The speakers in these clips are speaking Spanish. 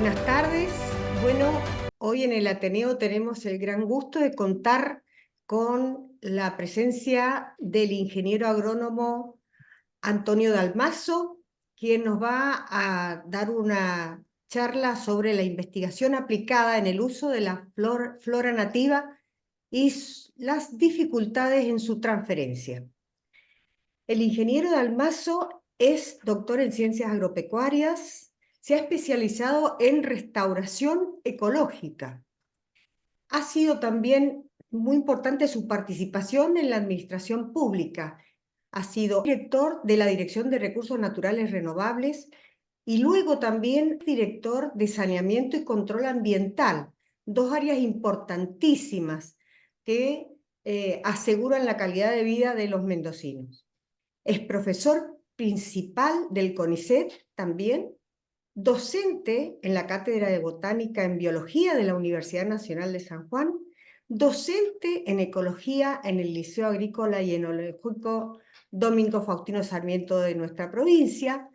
Buenas tardes. Bueno, hoy en el Ateneo tenemos el gran gusto de contar con la presencia del ingeniero agrónomo Antonio Dalmazo, quien nos va a dar una charla sobre la investigación aplicada en el uso de la flora nativa y las dificultades en su transferencia. El ingeniero Dalmazo es doctor en ciencias agropecuarias, se ha especializado en restauración ecológica. Ha sido también muy importante su participación en la administración pública. Ha sido director de la Dirección de Recursos Naturales Renovables y luego también director de Saneamiento y Control Ambiental, dos áreas importantísimas que aseguran la calidad de vida de los mendocinos. Es profesor principal del CONICET también, docente en la Cátedra de Botánica en Biología de la Universidad Nacional de San Juan, docente en Ecología en el Liceo Agrícola y Enológico Domingo Faustino Sarmiento de nuestra provincia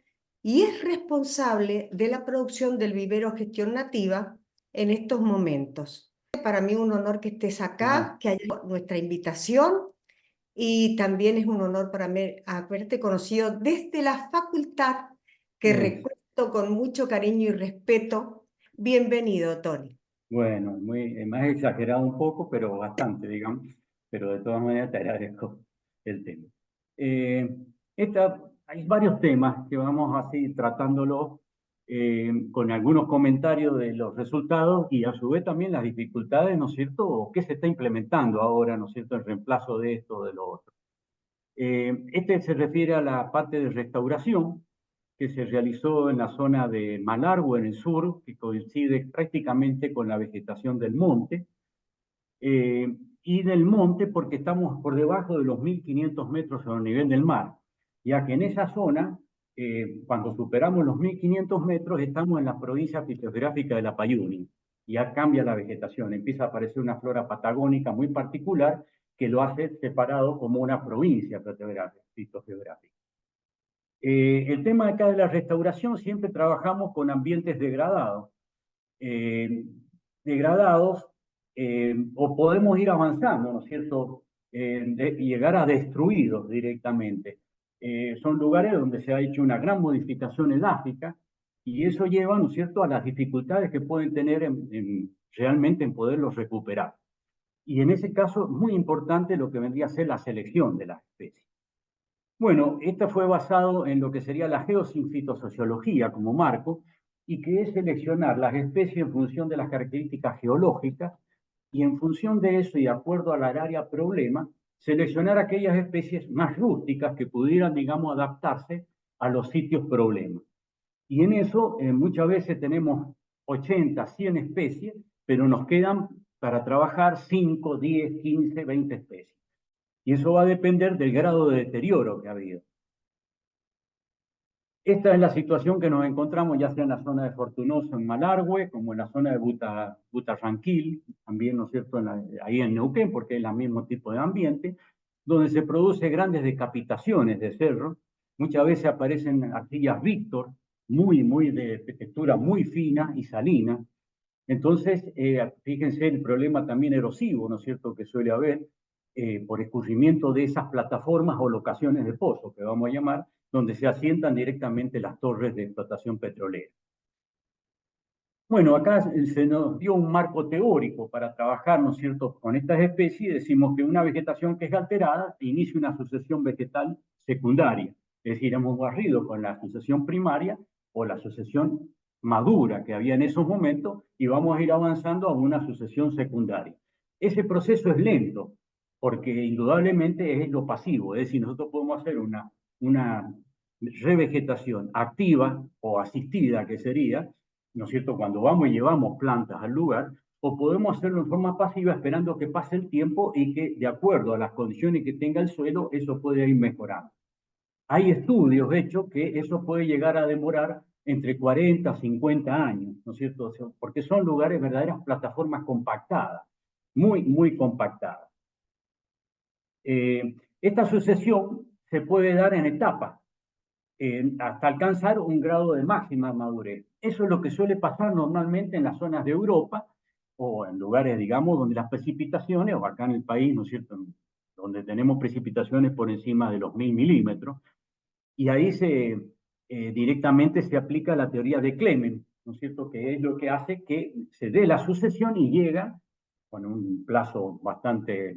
y es responsable de la producción del vivero Gestión Nativa en estos momentos. Para mí un honor que estés acá, que haya nuestra invitación. Y también es un honor para mí haberte conocido desde la facultad, que recuerdo con mucho cariño y respeto. Bienvenido, Tony. Bueno, más exagerado un poco, pero bastante, digamos. Pero de todas maneras te agradezco el tema. Hay varios temas que vamos así tratándolos con algunos comentarios de los resultados y a su vez también las dificultades, ¿no es cierto? O qué se está implementando ahora, ¿no es cierto? En reemplazo de esto o de lo otro. Este se refiere a la parte de restauración que se realizó en la zona de Malargüe, en el sur, que coincide prácticamente con la vegetación del monte. Y del monte porque estamos por debajo de los 1500 metros sobre el nivel del mar, ya que en esa zona, cuando superamos los 1500 metros, estamos en la provincia fitogeográfica de la Payuni. Ya cambia la vegetación, empieza a aparecer una flora patagónica muy particular que lo hace separado como una provincia fitogeográfica. El tema acá de la restauración, siempre trabajamos con ambientes degradados. Degradados, o podemos ir avanzando, ¿no es cierto? Y llegar a destruidos directamente. Son lugares donde se ha hecho una gran modificación elástica y eso lleva, ¿no es cierto?, a las dificultades que pueden tener realmente en poderlos recuperar. Y en ese caso es muy importante lo que vendría a ser la selección de las especies. Bueno, esto fue basado en lo que sería la geosinfitosociología como marco, y que es seleccionar las especies en función de las características geológicas, y en función de eso y de acuerdo al área problema, seleccionar aquellas especies más rústicas que pudieran, digamos, adaptarse a los sitios problemas. Y en eso muchas veces tenemos 80, 100 especies, pero nos quedan para trabajar 5, 10, 15, 20 especies. Y eso va a depender del grado de deterioro que ha habido. Esta es la situación que nos encontramos ya sea en la zona de Fortunoso, en Malargüe, como en la zona de Butarranquil, también, ¿no es cierto?, ahí en Neuquén, porque es el mismo tipo de ambiente, donde se produce grandes decapitaciones de cerros. Muchas veces aparecen arcillas Víctor, muy de textura muy fina y salina. Entonces, fíjense el problema también erosivo, ¿no es cierto?, que suele haber por escurrimiento de esas plataformas o locaciones de pozo, que vamos a llamar, donde se asientan directamente las torres de explotación petrolera. Bueno, acá se nos dio un marco teórico para trabajar, ¿no es cierto?, con estas especies. Decimos que una vegetación que es alterada inicia una sucesión vegetal secundaria, es decir, hemos barrido con la sucesión primaria o la sucesión madura que había en esos momentos y vamos a ir avanzando a una sucesión secundaria. Ese proceso es lento porque indudablemente es lo pasivo, es decir, nosotros podemos hacer una revegetación activa o asistida, que sería, ¿no es cierto?, cuando vamos y llevamos plantas al lugar, o podemos hacerlo en forma pasiva esperando que pase el tiempo y que, de acuerdo a las condiciones que tenga el suelo, eso puede ir mejorando. Hay estudios hechos que eso puede llegar a demorar entre 40 y 50 años, ¿no es cierto?, porque son lugares, verdaderas plataformas compactadas, muy compactadas. Esta sucesión se puede dar en etapas. hasta alcanzar un grado de máxima madurez. Eso es lo que suele pasar normalmente en las zonas de Europa o en lugares, digamos, donde las precipitaciones, o acá en el país, ¿no es cierto?, donde tenemos precipitaciones por encima de los 1000 milímetros, y ahí directamente se aplica la teoría de Clement, ¿no es cierto?, que es lo que hace que se dé la sucesión y llega con un plazo bastante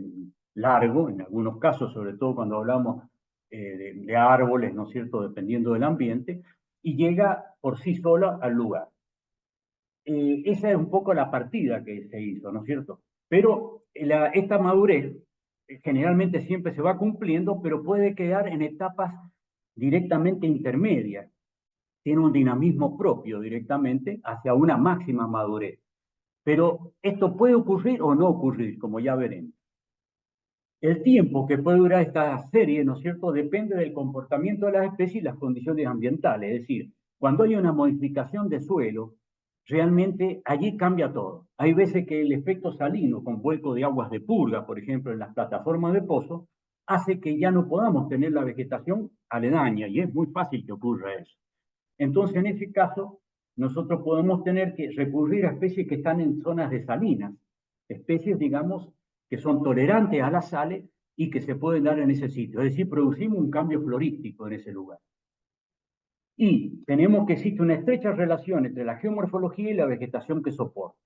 largo, en algunos casos, sobre todo cuando hablamos de árboles, ¿no es cierto?, dependiendo del ambiente, y llega por sí sola al lugar. Esa es un poco la partida que se hizo, ¿no es cierto? Pero esta madurez generalmente siempre se va cumpliendo, pero puede quedar en etapas directamente intermedias. Tiene un dinamismo propio directamente hacia una máxima madurez. Pero esto puede ocurrir o no ocurrir, como ya veremos. El tiempo que puede durar esta serie, ¿no es cierto?, depende del comportamiento de las especies y las condiciones ambientales. Es decir, cuando hay una modificación de suelo, realmente allí cambia todo. Hay veces que el efecto salino, con vuelco de aguas de purga, por ejemplo, en las plataformas de pozo, hace que ya no podamos tener la vegetación aledaña, y es muy fácil que ocurra eso. Entonces, en ese caso, nosotros podemos tener que recurrir a especies que están en zonas de salinas, especies, digamos, que son tolerantes a las sales y que se pueden dar en ese sitio. Es decir, producimos un cambio florístico en ese lugar. Y tenemos que existe una estrecha relación entre la geomorfología y la vegetación que soporta.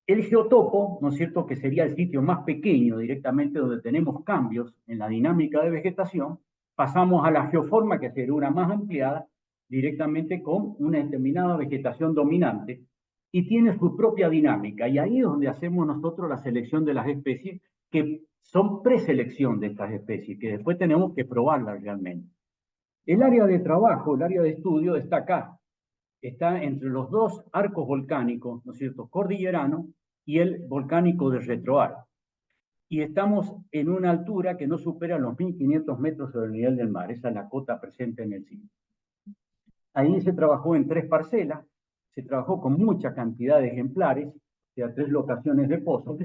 El geotopo, ¿no es cierto?, que sería el sitio más pequeño directamente donde tenemos cambios en la dinámica de vegetación, pasamos a la geoforma, que sería una más ampliada, directamente con una determinada vegetación dominante, y tiene su propia dinámica. Y ahí es donde hacemos nosotros la selección de las especies, que son preselección de estas especies, que después tenemos que probarlas realmente. El área de trabajo, el área de estudio está acá, está entre los dos arcos volcánicos, ¿no es cierto?, cordillerano y el volcánico de Retroar. Y estamos en una altura que no supera los 1500 metros sobre el nivel del mar. Esa es la cota presente en el sitio. Ahí se trabajó en 3 parcelas, se trabajó con mucha cantidad de ejemplares, o sea, 3 locaciones de pozos,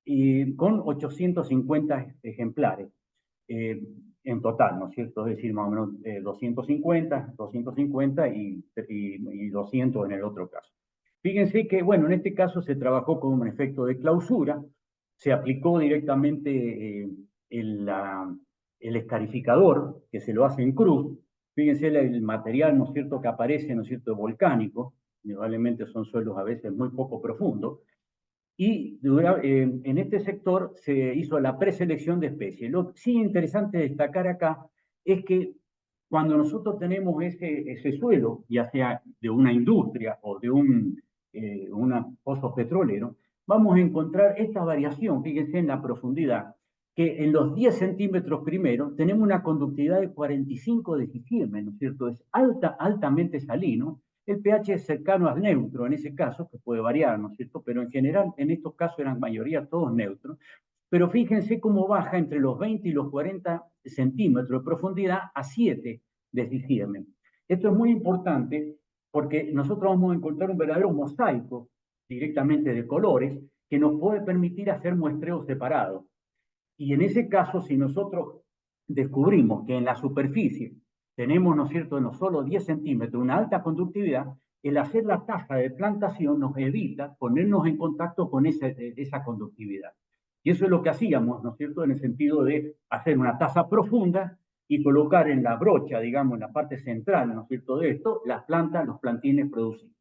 y con 850 ejemplares en total, ¿no es cierto? Es decir, más o menos 250 y 200 en el otro caso. Fíjense que, bueno, en este caso se trabajó con un efecto de clausura, se aplicó directamente el escarificador, que se lo hace en cruz. Fíjense el material, ¿no es cierto?, que aparece, ¿no es cierto?, volcánico, probablemente son suelos a veces muy poco profundos, y en este sector se hizo la preselección de especies. Lo sí interesante destacar acá es que cuando nosotros tenemos ese suelo, ya sea de una industria o de un pozo petrolero, vamos a encontrar esta variación, fíjense en la profundidad, que en los 10 centímetros primero tenemos una conductividad de 45 de Giesecke, ¿no es cierto? Es altamente salino. El pH es cercano al neutro en ese caso, que puede variar, ¿no es cierto? Pero en general, en estos casos eran mayoría todos neutros. Pero fíjense cómo baja entre los 20 y los 40 centímetros de profundidad a 7 de Giesecke. Esto es muy importante porque nosotros vamos a encontrar un verdadero mosaico directamente de colores que nos puede permitir hacer muestreos separados. Y en ese caso, si nosotros descubrimos que en la superficie tenemos, ¿no es cierto?, en los solo 10 centímetros, una alta conductividad, el hacer la tasa de plantación nos evita ponernos en contacto con esa conductividad. Y eso es lo que hacíamos, ¿no es cierto?, en el sentido de hacer una tasa profunda y colocar en la brocha, digamos, en la parte central, ¿no es cierto?, de esto, las plantas, los plantines producidos.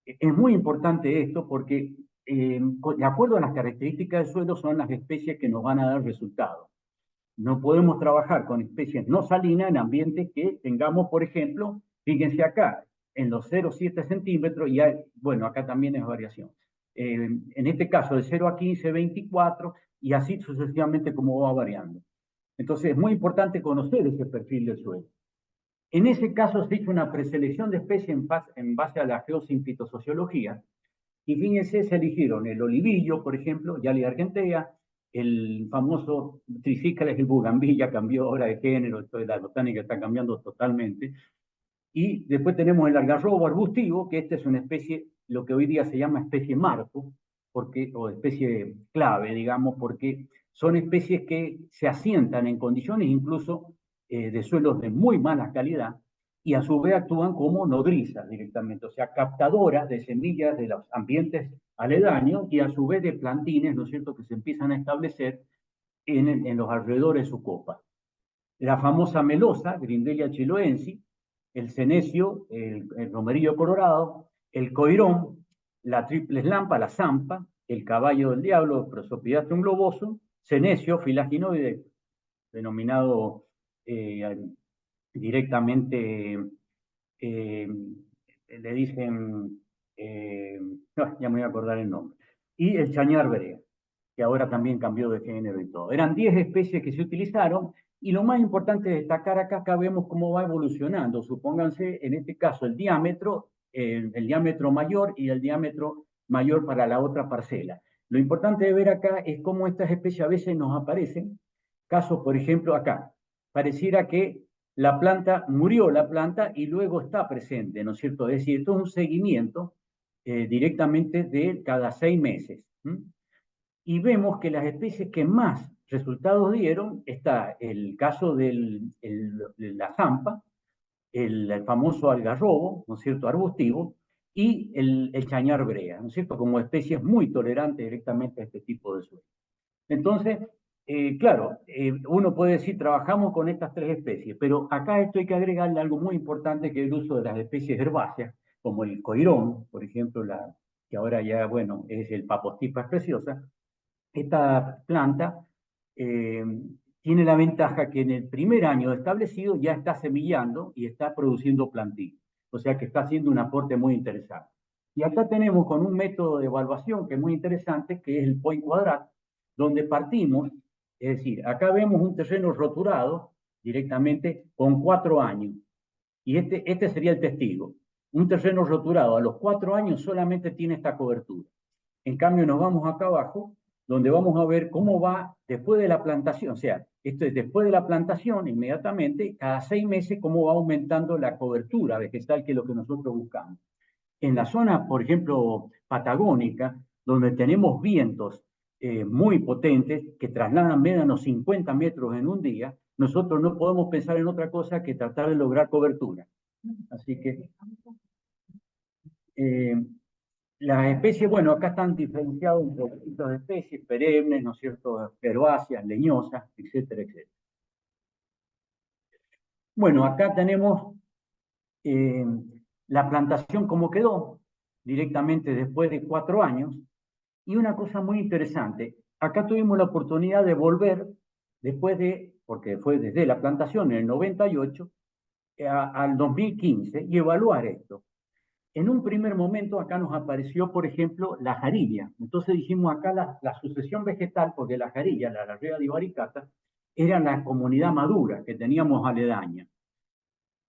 Es muy importante esto porque, de acuerdo a las características del suelo, son las especies que nos van a dar resultados. No podemos trabajar con especies no salinas en ambientes que tengamos, por ejemplo, fíjense acá, en los 0,7 centímetros, y hay, bueno, acá también es variación. En este caso, de 0 a 15, 24, y así sucesivamente como va variando. Entonces, es muy importante conocer ese perfil del suelo. En ese caso se hizo una preselección de especies en base a la geosincritosociología, y fíjense, se eligieron el olivillo, por ejemplo, Yalea argentea, el famoso Tricícales, el bugambilla, cambió ahora de género, esto de la botánica está cambiando totalmente. Y después tenemos el algarrobo arbustivo, que esta es una especie, lo que hoy día se llama especie marco, o especie clave, digamos, porque son especies que se asientan en condiciones incluso de suelos de muy mala calidad, y a su vez actúan como nodrizas directamente, o sea, captadoras de semillas de los ambientes aledaños y a su vez de plantines, ¿no es cierto?, que se empiezan a establecer en los alrededores de su copa. La famosa melosa, Grindelia chiloensis, el cenecio, el romerillo colorado, el coirón, la triple eslampa, la zampa, el caballo del diablo, Prosopidastrum globoso, cenecio, filaginoide, denominado directamente, eh, le dicen, no, ya me voy a acordar el nombre, y el chañar brea, que ahora también cambió de género y todo. Eran 10 especies que se utilizaron, y lo más importante de destacar acá vemos cómo va evolucionando. Supónganse, en este caso, el diámetro mayor y el diámetro mayor para la otra parcela. Lo importante de ver acá es cómo estas especies a veces nos aparecen. Casos, por ejemplo, acá. Pareciera que la planta murió la planta y luego está presente, ¿no es cierto? Es decir, esto es un seguimiento directamente de cada 6 meses. Y vemos que las especies que más resultados dieron, está el caso de la zampa, el famoso algarrobo, ¿no es cierto?, arbustivo, y el chañar brea, ¿no es cierto?, como especies muy tolerantes directamente a este tipo de suelo. Entonces, claro, uno puede decir, trabajamos con estas 3 especies, pero acá esto hay que agregarle algo muy importante, que es el uso de las especies herbáceas, como el coirón, por ejemplo, que ahora ya, bueno, es el Papostipas preciosa. Esta planta eh, tiene la ventaja que en el primer año establecido ya está semillando y está produciendo plantín. O sea que está haciendo un aporte muy interesante. Y acá tenemos con un método de evaluación que es muy interesante, que es el point quadrat, donde partimos, es decir, acá vemos un terreno roturado directamente con 4 años. Y este sería el testigo. Un terreno roturado a los 4 años solamente tiene esta cobertura. En cambio, nos vamos acá abajo, donde vamos a ver cómo va después de la plantación. O sea, esto es después de la plantación, inmediatamente, cada 6 meses, cómo va aumentando la cobertura vegetal, que es lo que nosotros buscamos. En la zona, por ejemplo, patagónica, donde tenemos vientos muy potentes que trasladan menos 50 metros en un día, nosotros no podemos pensar en otra cosa que tratar de lograr cobertura. Así que las especies, bueno, acá están diferenciados entre distintas especies, perennes, ¿no es cierto?, herbáceas, leñosas, etcétera, etcétera. Bueno, acá tenemos eh, la plantación como quedó, directamente después de 4 años, y una cosa muy interesante, acá tuvimos la oportunidad de volver, porque fue desde la plantación en el 98 al 2015, y evaluar esto. En un primer momento acá nos apareció, por ejemplo, la jarilla. Entonces dijimos acá la sucesión vegetal, porque la jarilla, la larrea divaricata, era la comunidad madura que teníamos aledaña.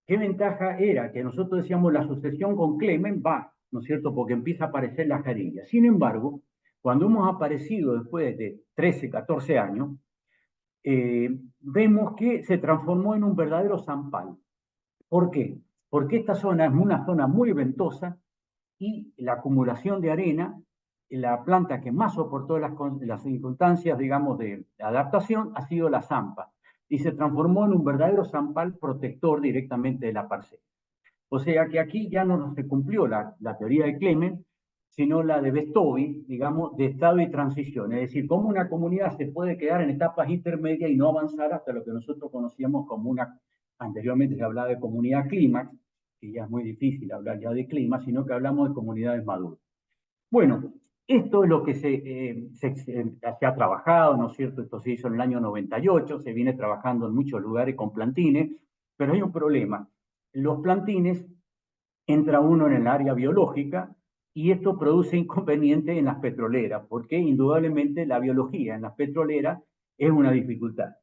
¿Qué ventaja era? Que nosotros decíamos la sucesión con Clemen va, ¿no es cierto?, porque empieza a aparecer la jarilla. Sin embargo, cuando hemos aparecido después de 13, 14 años, vemos que se transformó en un verdadero zampal. ¿Por qué? Porque esta zona es una zona muy ventosa, y la acumulación de arena, la planta que más soportó las circunstancias, digamos, de adaptación ha sido la zampa, y se transformó en un verdadero zampal protector directamente de la parcela. O sea que aquí ya no se cumplió la teoría de Clement, sino la de Bestovi, digamos, de estado y transición. Es decir, cómo una comunidad se puede quedar en etapas intermedias y no avanzar hasta lo que nosotros conocíamos como anteriormente se hablaba de comunidad clímax, que ya es muy difícil hablar ya de clima, sino que hablamos de comunidades maduras. Bueno, esto es lo que se ha trabajado, ¿no es cierto? Esto se hizo en el año 98, se viene trabajando en muchos lugares con plantines, pero hay un problema. Los plantines, entra uno en el área biológica y esto produce inconvenientes en las petroleras, porque indudablemente la biología en las petroleras es una dificultad.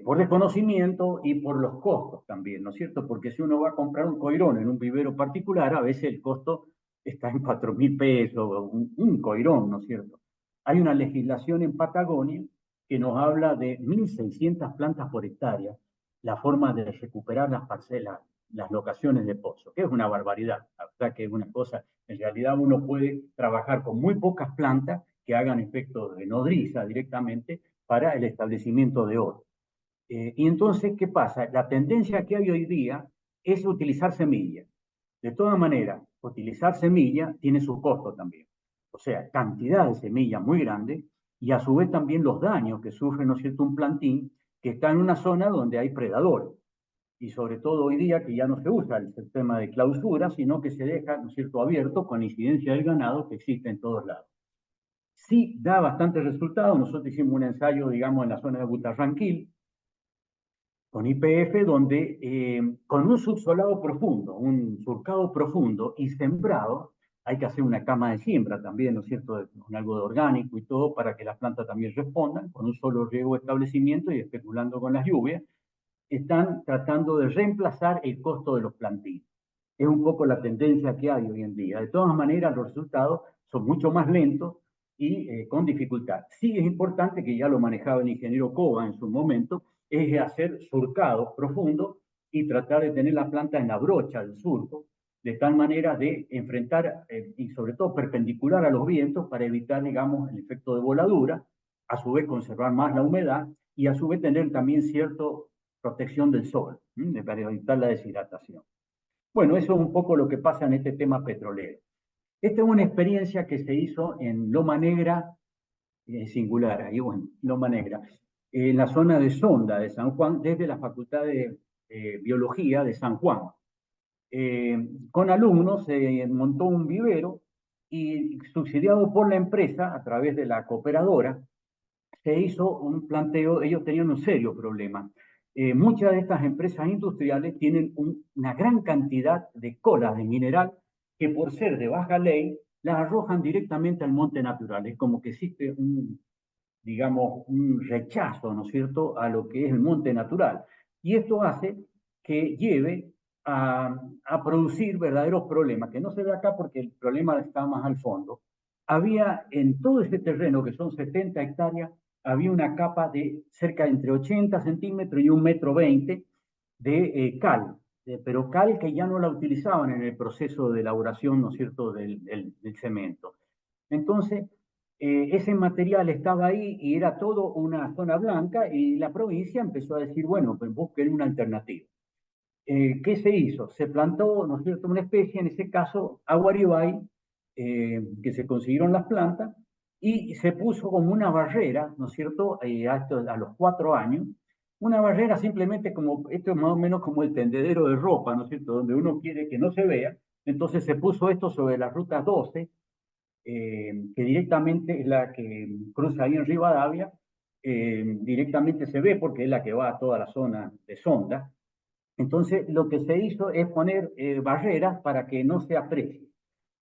Por desconocimiento y por los costos también, ¿no es cierto? Porque si uno va a comprar un coirón en un vivero particular, a veces el costo está en 4.000 pesos, un coirón, ¿no es cierto? Hay una legislación en Patagonia que nos habla de 1.600 plantas por hectárea, la forma de recuperar las parcelas, las locaciones de pozo, que es una barbaridad, la verdad que es una cosa, en realidad uno puede trabajar con muy pocas plantas que hagan efecto de nodriza directamente para el establecimiento de oro. Y entonces, ¿qué pasa? La tendencia que hay hoy día es utilizar semillas. De todas maneras, utilizar semilla tiene su costo también. O sea, cantidad de semillas muy grande y a su vez también los daños que sufre, ¿no es cierto?, un plantín que está en una zona donde hay predadores. Y sobre todo hoy día que ya no se usa el sistema de clausura, sino que se deja, ¿no es cierto?, abierto con la incidencia del ganado que existe en todos lados. Sí da bastante resultado. Nosotros hicimos un ensayo, digamos, en la zona de Butarranquil, con YPF, donde con un subsolado profundo, un surcado profundo y sembrado, hay que hacer una cama de siembra también, ¿no es cierto?, con algo de orgánico y todo, para que las plantas también respondan, con un solo riego de establecimiento y especulando con las lluvias, están tratando de reemplazar el costo de los plantines. Es un poco la tendencia que hay hoy en día. De todas maneras, los resultados son mucho más lentos y con dificultad. Sí es importante, que ya lo manejaba el ingeniero Cova en su momento, es hacer surcados profundos y tratar de tener la planta en la brocha del surco, de tal manera de enfrentar y sobre todo perpendicular a los vientos para evitar, digamos, el efecto de voladura, a su vez conservar más la humedad y a su vez tener también cierta protección del sol, para evitar la deshidratación. Bueno, eso es un poco lo que pasa en este tema petrolero. Esta es una experiencia que se hizo en Loma Negra, singular, ahí bueno, Loma Negra, en la zona de Sonda de San Juan, desde la Facultad de Biología de San Juan. Con alumnos se montó un vivero y subsidiado por la empresa a través de la cooperadora, se hizo un planteo. Ellos tenían un serio problema. Muchas de estas empresas industriales tienen una gran cantidad de colas de mineral que por ser de baja ley las arrojan directamente al monte natural. Es como que existe digamos, un rechazo, ¿no es cierto?, a lo que es el monte natural. Y esto hace que lleve a producir verdaderos problemas, que no se ve acá porque el problema está más al fondo. Había en todo este terreno, que son 70 hectáreas, había una capa de cerca de entre 80 centímetros y 1,20 m de cal, pero cal que ya no la utilizaban en el proceso de elaboración, ¿no es cierto?, del cemento. Entonces, ese material estaba ahí y era todo una zona blanca, y la provincia empezó a decir, bueno, pues busquen una alternativa. ¿Qué se hizo? Se plantó, ¿no es cierto?, una especie, en ese caso, aguaribay, que se consiguieron las plantas, y se puso como una barrera, ¿no es cierto?, a los 4 años, una barrera simplemente como, esto es más o menos como el tendedero de ropa, ¿no es cierto?, donde uno quiere que no se vea. Entonces se puso esto sobre la ruta 12, que directamente es la que cruza ahí en Rivadavia, directamente se ve porque es la que va a toda la zona de Sonda. Entonces, lo que se hizo es poner barreras para que no se aprecie.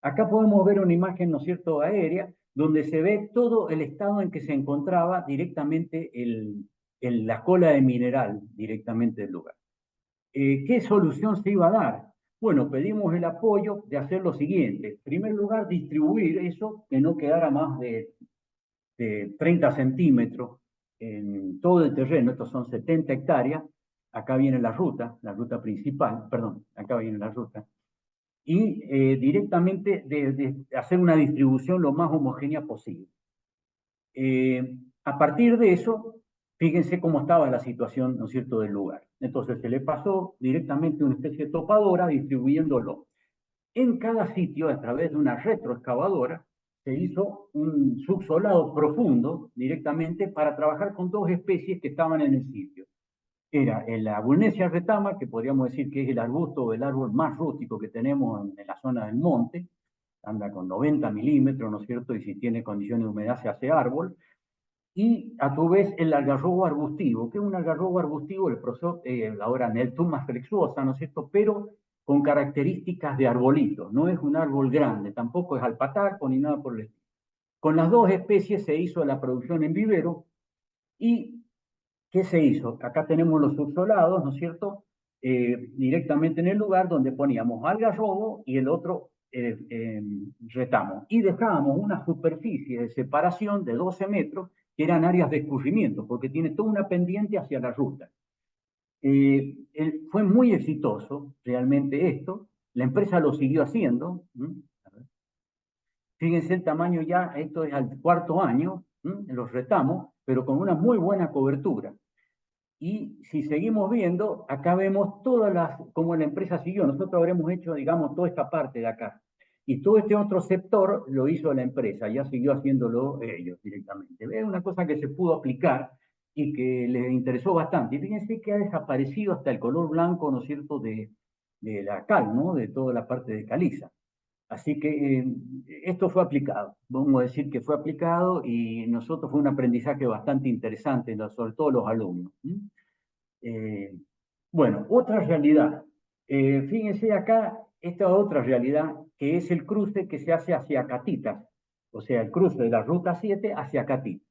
Acá podemos ver una imagen, ¿no es cierto?, aérea, donde se ve todo el estado en que se encontraba directamente la cola de mineral directamente del lugar. ¿Qué solución se iba a dar? Bueno, pedimos el apoyo de hacer lo siguiente. En primer lugar, distribuir eso, que no quedara más de 30 centímetros en todo el terreno. Estos son 70 hectáreas. Acá viene la ruta principal, perdón, acá viene la ruta. Y directamente de hacer una distribución lo más homogénea posible. A partir de eso, fíjense cómo estaba la situación, ¿no es cierto?, del lugar. Entonces se le pasó directamente una especie de topadora distribuyéndolo. En cada sitio, a través de una retroexcavadora, se hizo un subsolado profundo directamente para trabajar con 2 especies que estaban en el sitio. Era la Bulnesia retama, que podríamos decir que es el arbusto o el árbol más rústico que tenemos en la zona del monte, anda con 90 milímetros, ¿no es cierto?, y si tiene condiciones de humedad se hace árbol. Y a tu vez el algarrobo arbustivo, que es un algarrobo arbustivo, ahora Neltuma flexuosa, ¿no es cierto?, pero con características de arbolito, no es un árbol grande, tampoco es alpataco ni nada por el estilo. Con las 2 especies se hizo la producción en vivero. ¿Y qué se hizo? Acá tenemos los subsolados, ¿no es cierto?, directamente en el lugar donde poníamos algarrobo y el otro retamo. Y dejábamos una superficie de separación de 12 metros, que eran áreas de escurrimiento, porque tiene toda una pendiente hacia la ruta. Fue muy exitoso realmente esto. La empresa lo siguió haciendo. Fíjense el tamaño ya, esto es al 4.º año, los retamos, pero con una muy buena cobertura. Y si seguimos viendo, acá vemos todas las, cómo la empresa siguió. Nosotros habremos hecho, digamos, toda esta parte de acá. Y todo este otro sector lo hizo la empresa, ya siguió haciéndolo ellos directamente. Es una cosa que se pudo aplicar y que les interesó bastante. Y fíjense que ha desaparecido hasta el color blanco, ¿no es cierto?, de la cal, ¿no?, de toda la parte de caliza. Así que esto fue aplicado, vamos a decir que fue aplicado y nosotros fue un aprendizaje bastante interesante, sobre todo los alumnos. Eh, bueno, otra realidad. Fíjense acá, esta otra realidad, que es el cruce que se hace hacia Catitas, o sea, el cruce de la Ruta 7 hacia Catitas.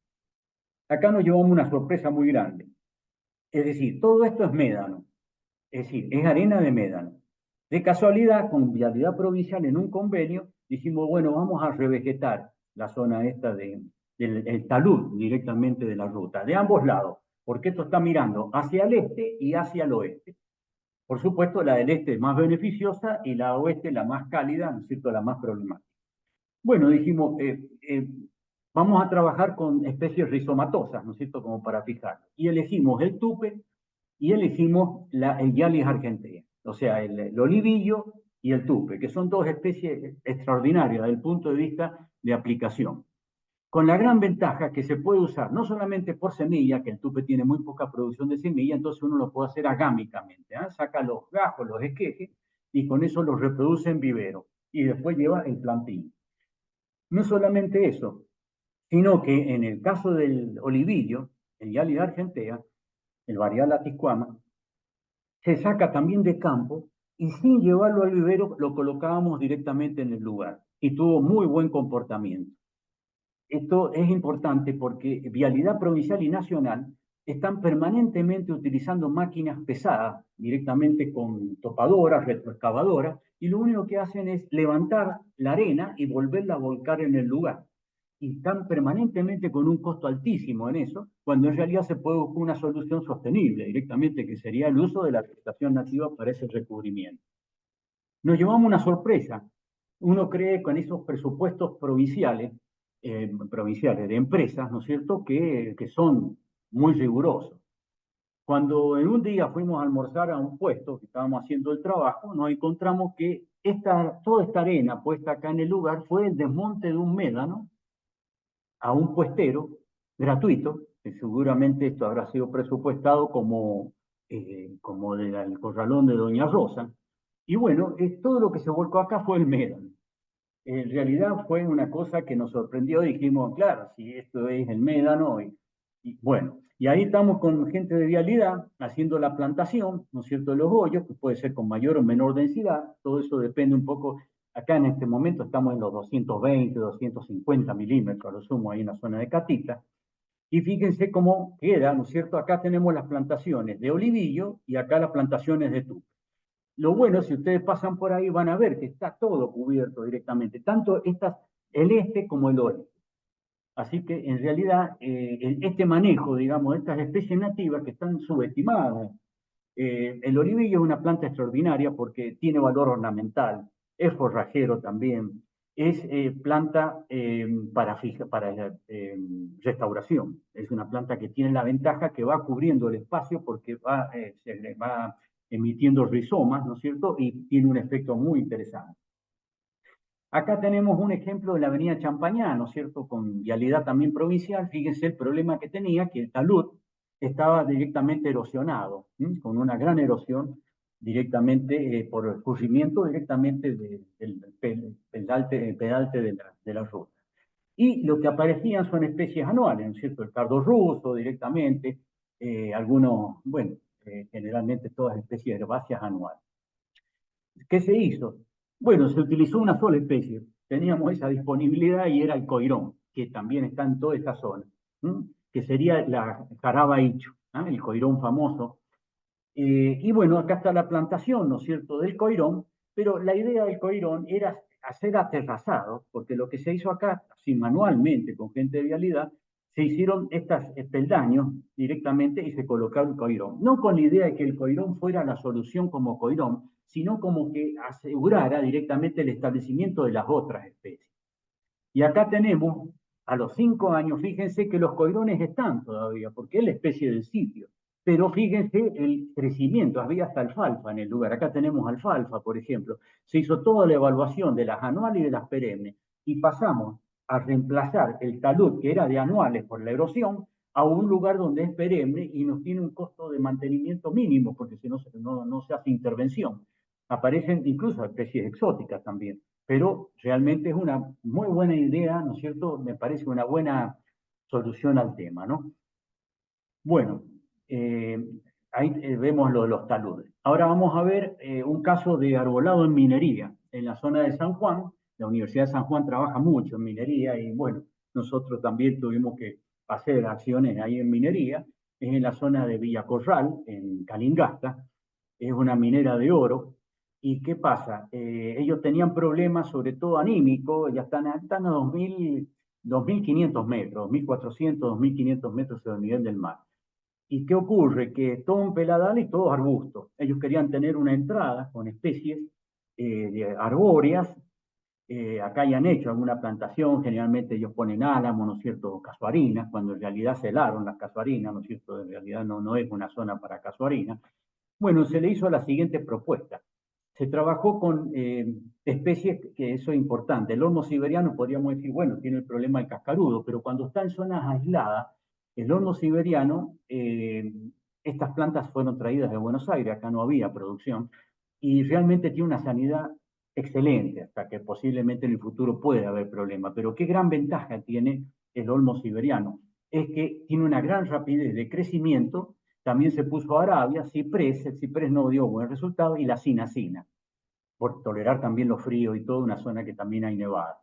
Acá nos llevamos una sorpresa muy grande. Es decir, todo esto es médano, es decir, es arena de médano. De casualidad, con Vialidad Provincial en un convenio, dijimos, bueno, vamos a revegetar la zona esta del talud directamente de la ruta, de ambos lados, porque esto está mirando hacia el este y hacia el oeste. Por supuesto, la del este es más beneficiosa y la oeste la más cálida, ¿no es cierto?, la más problemática. Bueno, dijimos, vamos a trabajar con especies rizomatosas, ¿no es cierto?, como para fijar. Y elegimos el tupe y elegimos el Yalis argentea, o sea, el olivillo y el tupe, que son dos especies extraordinarias desde el punto de vista de aplicación. Con la gran ventaja que se puede usar no solamente por semilla, que el tupe tiene muy poca producción de semilla, entonces uno lo puede hacer agámicamente, ¿eh? Saca los gajos, los esquejes, y con eso los reproduce en vivero, y después lleva el plantín. No solamente eso, sino que en el caso del olivillo, el Yalis argentea, el Varial atiscuama, se saca también de campo y sin llevarlo al vivero lo colocábamos directamente en el lugar y tuvo muy buen comportamiento. Esto es importante porque Vialidad Provincial y Nacional están permanentemente utilizando máquinas pesadas directamente con topadoras, retroexcavadoras, y lo único que hacen es levantar la arena y volverla a volcar en el lugar. Y están permanentemente con un costo altísimo en eso, cuando en realidad se puede buscar una solución sostenible directamente, que sería el uso de la vegetación nativa para ese recubrimiento. Nos llevamos una sorpresa. Uno cree con esos presupuestos provinciales de empresas, ¿no es cierto?, que son muy rigurosos. Cuando en un día fuimos a almorzar a un puesto que estábamos haciendo el trabajo, nos encontramos que toda esta arena puesta acá en el lugar fue el desmonte de un médano a un puestero gratuito, que seguramente esto habrá sido presupuestado como del corralón de Doña Rosa. Y bueno, todo lo que se volcó acá fue el médano. En realidad fue una cosa que nos sorprendió, dijimos, claro, si esto es el médano, y bueno, y ahí estamos con gente de vialidad haciendo la plantación, ¿no es cierto?, de los hoyos, que puede ser con mayor o menor densidad, todo eso depende un poco, acá en este momento estamos en los 220, 250 milímetros, a lo sumo ahí en la zona de Catita, y fíjense cómo queda, ¿no es cierto?, acá tenemos las plantaciones de olivillo y acá las plantaciones de tupe. Lo bueno, si ustedes pasan por ahí, van a ver que está todo cubierto directamente, tanto el este como el oeste. Así que en realidad este manejo, digamos, de estas especies nativas que están subestimadas, el olivillo es una planta extraordinaria porque tiene valor ornamental, es forrajero también, es planta para restauración. Es una planta que tiene la ventaja que va cubriendo el espacio porque se va emitiendo rizomas, ¿no es cierto? Y tiene un efecto muy interesante. Acá tenemos un ejemplo de la avenida Champañá, ¿no es cierto?, con vialidad también provincial. Fíjense el problema que tenía, que el talud estaba directamente erosionado, con una gran erosión directamente por escurrimiento directamente del pedalte de la ruta. Y lo que aparecían son especies anuales, ¿no es cierto?, el cardo ruso directamente, algunos, bueno, generalmente todas especies herbáceas anuales. ¿Qué se hizo? Bueno, se utilizó una sola especie. Teníamos esa disponibilidad y era el coirón, que también está en toda esta zona, que sería la jaraba ichu, el coirón famoso. Y bueno, acá está la plantación, ¿no es cierto?, del coirón, pero la idea del coirón era hacer aterrazado, porque lo que se hizo acá, así manualmente, con gente de vialidad, se hicieron estos peldaños directamente y se colocaron el coirón. No con la idea de que el coirón fuera la solución como coirón, sino como que asegurara directamente el establecimiento de las otras especies. Y acá tenemos, a los 5 años, fíjense que los coirones están todavía, porque es la especie del sitio. Pero fíjense el crecimiento, había hasta alfalfa en el lugar. Acá tenemos alfalfa, por ejemplo. Se hizo toda la evaluación de las anuales y de las perennes y pasamos a reemplazar el talud, que era de anuales por la erosión, a un lugar donde es perenne y nos tiene un costo de mantenimiento mínimo, porque si no, no se hace intervención. Aparecen incluso especies exóticas también, pero realmente es una muy buena idea, ¿no es cierto? Me parece una buena solución al tema, ¿no? Bueno, eh, ahí vemos los taludes. Ahora vamos a ver un caso de arbolado en minería en la zona de San Juan. La Universidad de San Juan trabaja mucho en minería y bueno, nosotros también tuvimos que hacer acciones ahí en minería. Es en la zona de Villa Corral, en Calingasta. Es una minera de oro. ¿Y qué pasa? Ellos tenían problemas, sobre todo anímicos, ya están a 2.500 metros, 2.400, 2.500 metros sobre el nivel del mar. ¿Y qué ocurre? Que todo un peladal y todos arbustos. Ellos querían tener una entrada con especies de arbóreas. Acá ya han hecho alguna plantación, generalmente ellos ponen álamo, ¿no es cierto?, casuarinas, cuando en realidad se helaron las casuarinas, ¿no es cierto?, en realidad no es una zona para casuarinas. Bueno, se le hizo la siguiente propuesta. Se trabajó con especies, que eso es importante. El olmo siberiano, podríamos decir, bueno, tiene el problema del cascarudo, pero cuando está en zonas aisladas, el olmo siberiano, estas plantas fueron traídas de Buenos Aires, acá no había producción, y realmente tiene una sanidad excelente, hasta que posiblemente en el futuro pueda haber problemas. Pero qué gran ventaja tiene el olmo siberiano, es que tiene una gran rapidez de crecimiento. También se puso Arabia, ciprés, el ciprés no dio buen resultado, y la cinacina, por tolerar también los fríos y toda una zona que también hay nevada.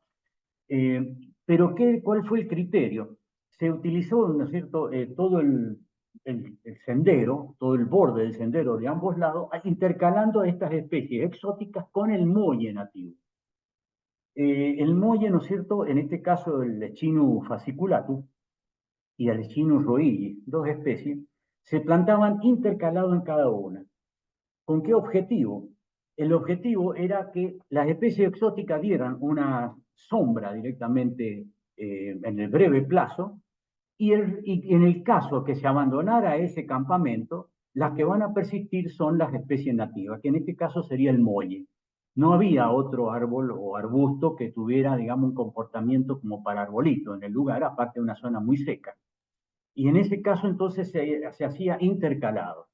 Pero ¿cuál fue el criterio? Se utilizó, ¿no es cierto?, todo el sendero, todo el borde del sendero de ambos lados, intercalando estas especies exóticas con el molle nativo. El molle, ¿no es cierto?, en este caso el Lechinus fasciculatus y el Lechinus roilli, dos especies, se plantaban intercalados en cada una. ¿Con qué objetivo? El objetivo era que las especies exóticas dieran una sombra directamente en el breve plazo y en el caso que se abandonara ese campamento, las que van a persistir son las especies nativas, que en este caso sería el molle. No había otro árbol o arbusto que tuviera, digamos, un comportamiento como para arbolito en el lugar, aparte de una zona muy seca. Y en ese caso entonces se hacía intercalado.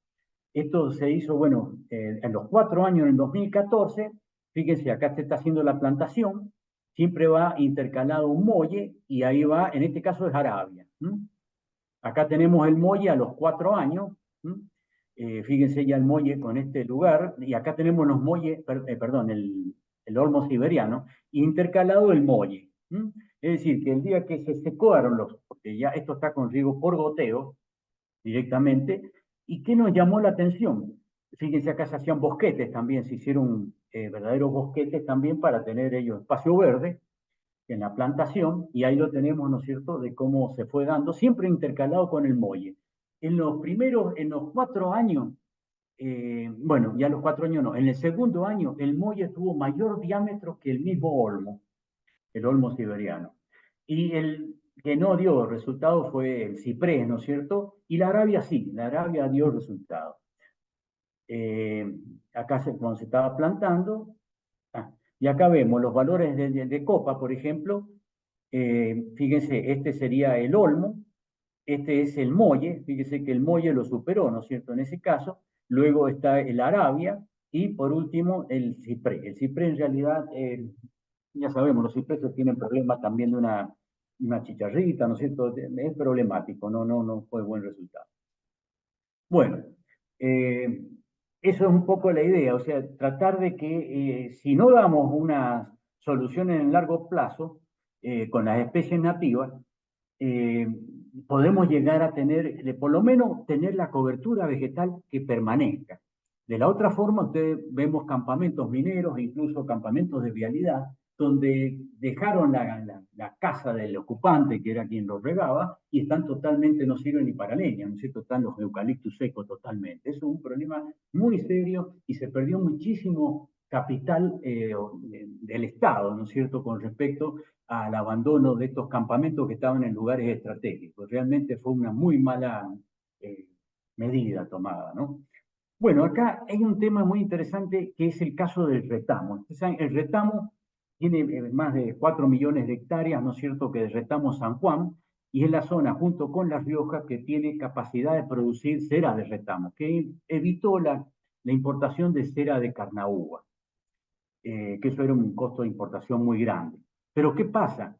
Esto se hizo, bueno, en los 4 años, en el 2014, fíjense, acá se está haciendo la plantación, siempre va intercalado un molle y ahí va, en este caso es Arabia. Acá tenemos el molle a los 4 años, fíjense ya el molle con este lugar, y acá tenemos los molles, perdón, el olmo siberiano, intercalado el molle. Es decir, que el día que se secaron porque ya esto está con riego por goteo directamente. ¿Y qué nos llamó la atención? Fíjense, acá se hacían bosquetes también, se hicieron verdaderos bosquetes también para tener ellos espacio verde en la plantación, y ahí lo tenemos, ¿no es cierto?, de cómo se fue dando, siempre intercalado con el molle. En los 4 años, bueno, ya los 4 años no, en el segundo año el molle tuvo mayor diámetro que el mismo olmo, el olmo siberiano. Y el que no dio resultado fue el ciprés, ¿no es cierto? Y la Arabia sí, la Arabia dio resultado. Acá cuando se estaba plantando, y acá vemos los valores de copa, por ejemplo. Fíjense, este sería el olmo, este es el molle, fíjense que el molle lo superó, ¿no es cierto?, en ese caso. Luego está el Arabia y por último el ciprés. El ciprés en realidad, ya sabemos, los cipreses tienen problemas también de una chicharrita, ¿no es cierto? Es problemático, no fue buen resultado. Bueno, eso es un poco la idea, o sea, tratar de que si no damos unas soluciones en largo plazo con las especies nativas, eh, podemos llegar a tener, por lo menos, tener la cobertura vegetal que permanezca. De la otra forma, ustedes vemos campamentos mineros, incluso campamentos de vialidad, donde dejaron la casa del ocupante, que era quien los regaba, y están totalmente, no sirven ni para leña, ¿no es cierto? Están los eucaliptus secos totalmente. Eso es un problema muy serio y se perdió muchísimo capital del Estado, ¿no es cierto?, con respecto al abandono de estos campamentos que estaban en lugares estratégicos. Realmente fue una muy mala medida tomada, ¿no? Bueno, acá hay un tema muy interesante que es el caso del retamo. Ustedes saben, el retamo tiene más de 4 millones de hectáreas, ¿no es cierto?, que el retamo San Juan, y es la zona, junto con La Rioja, que tiene capacidad de producir cera de retamo, que evitó la importación de cera de carnaúba, que eso era un costo de importación muy grande. Pero ¿qué pasa?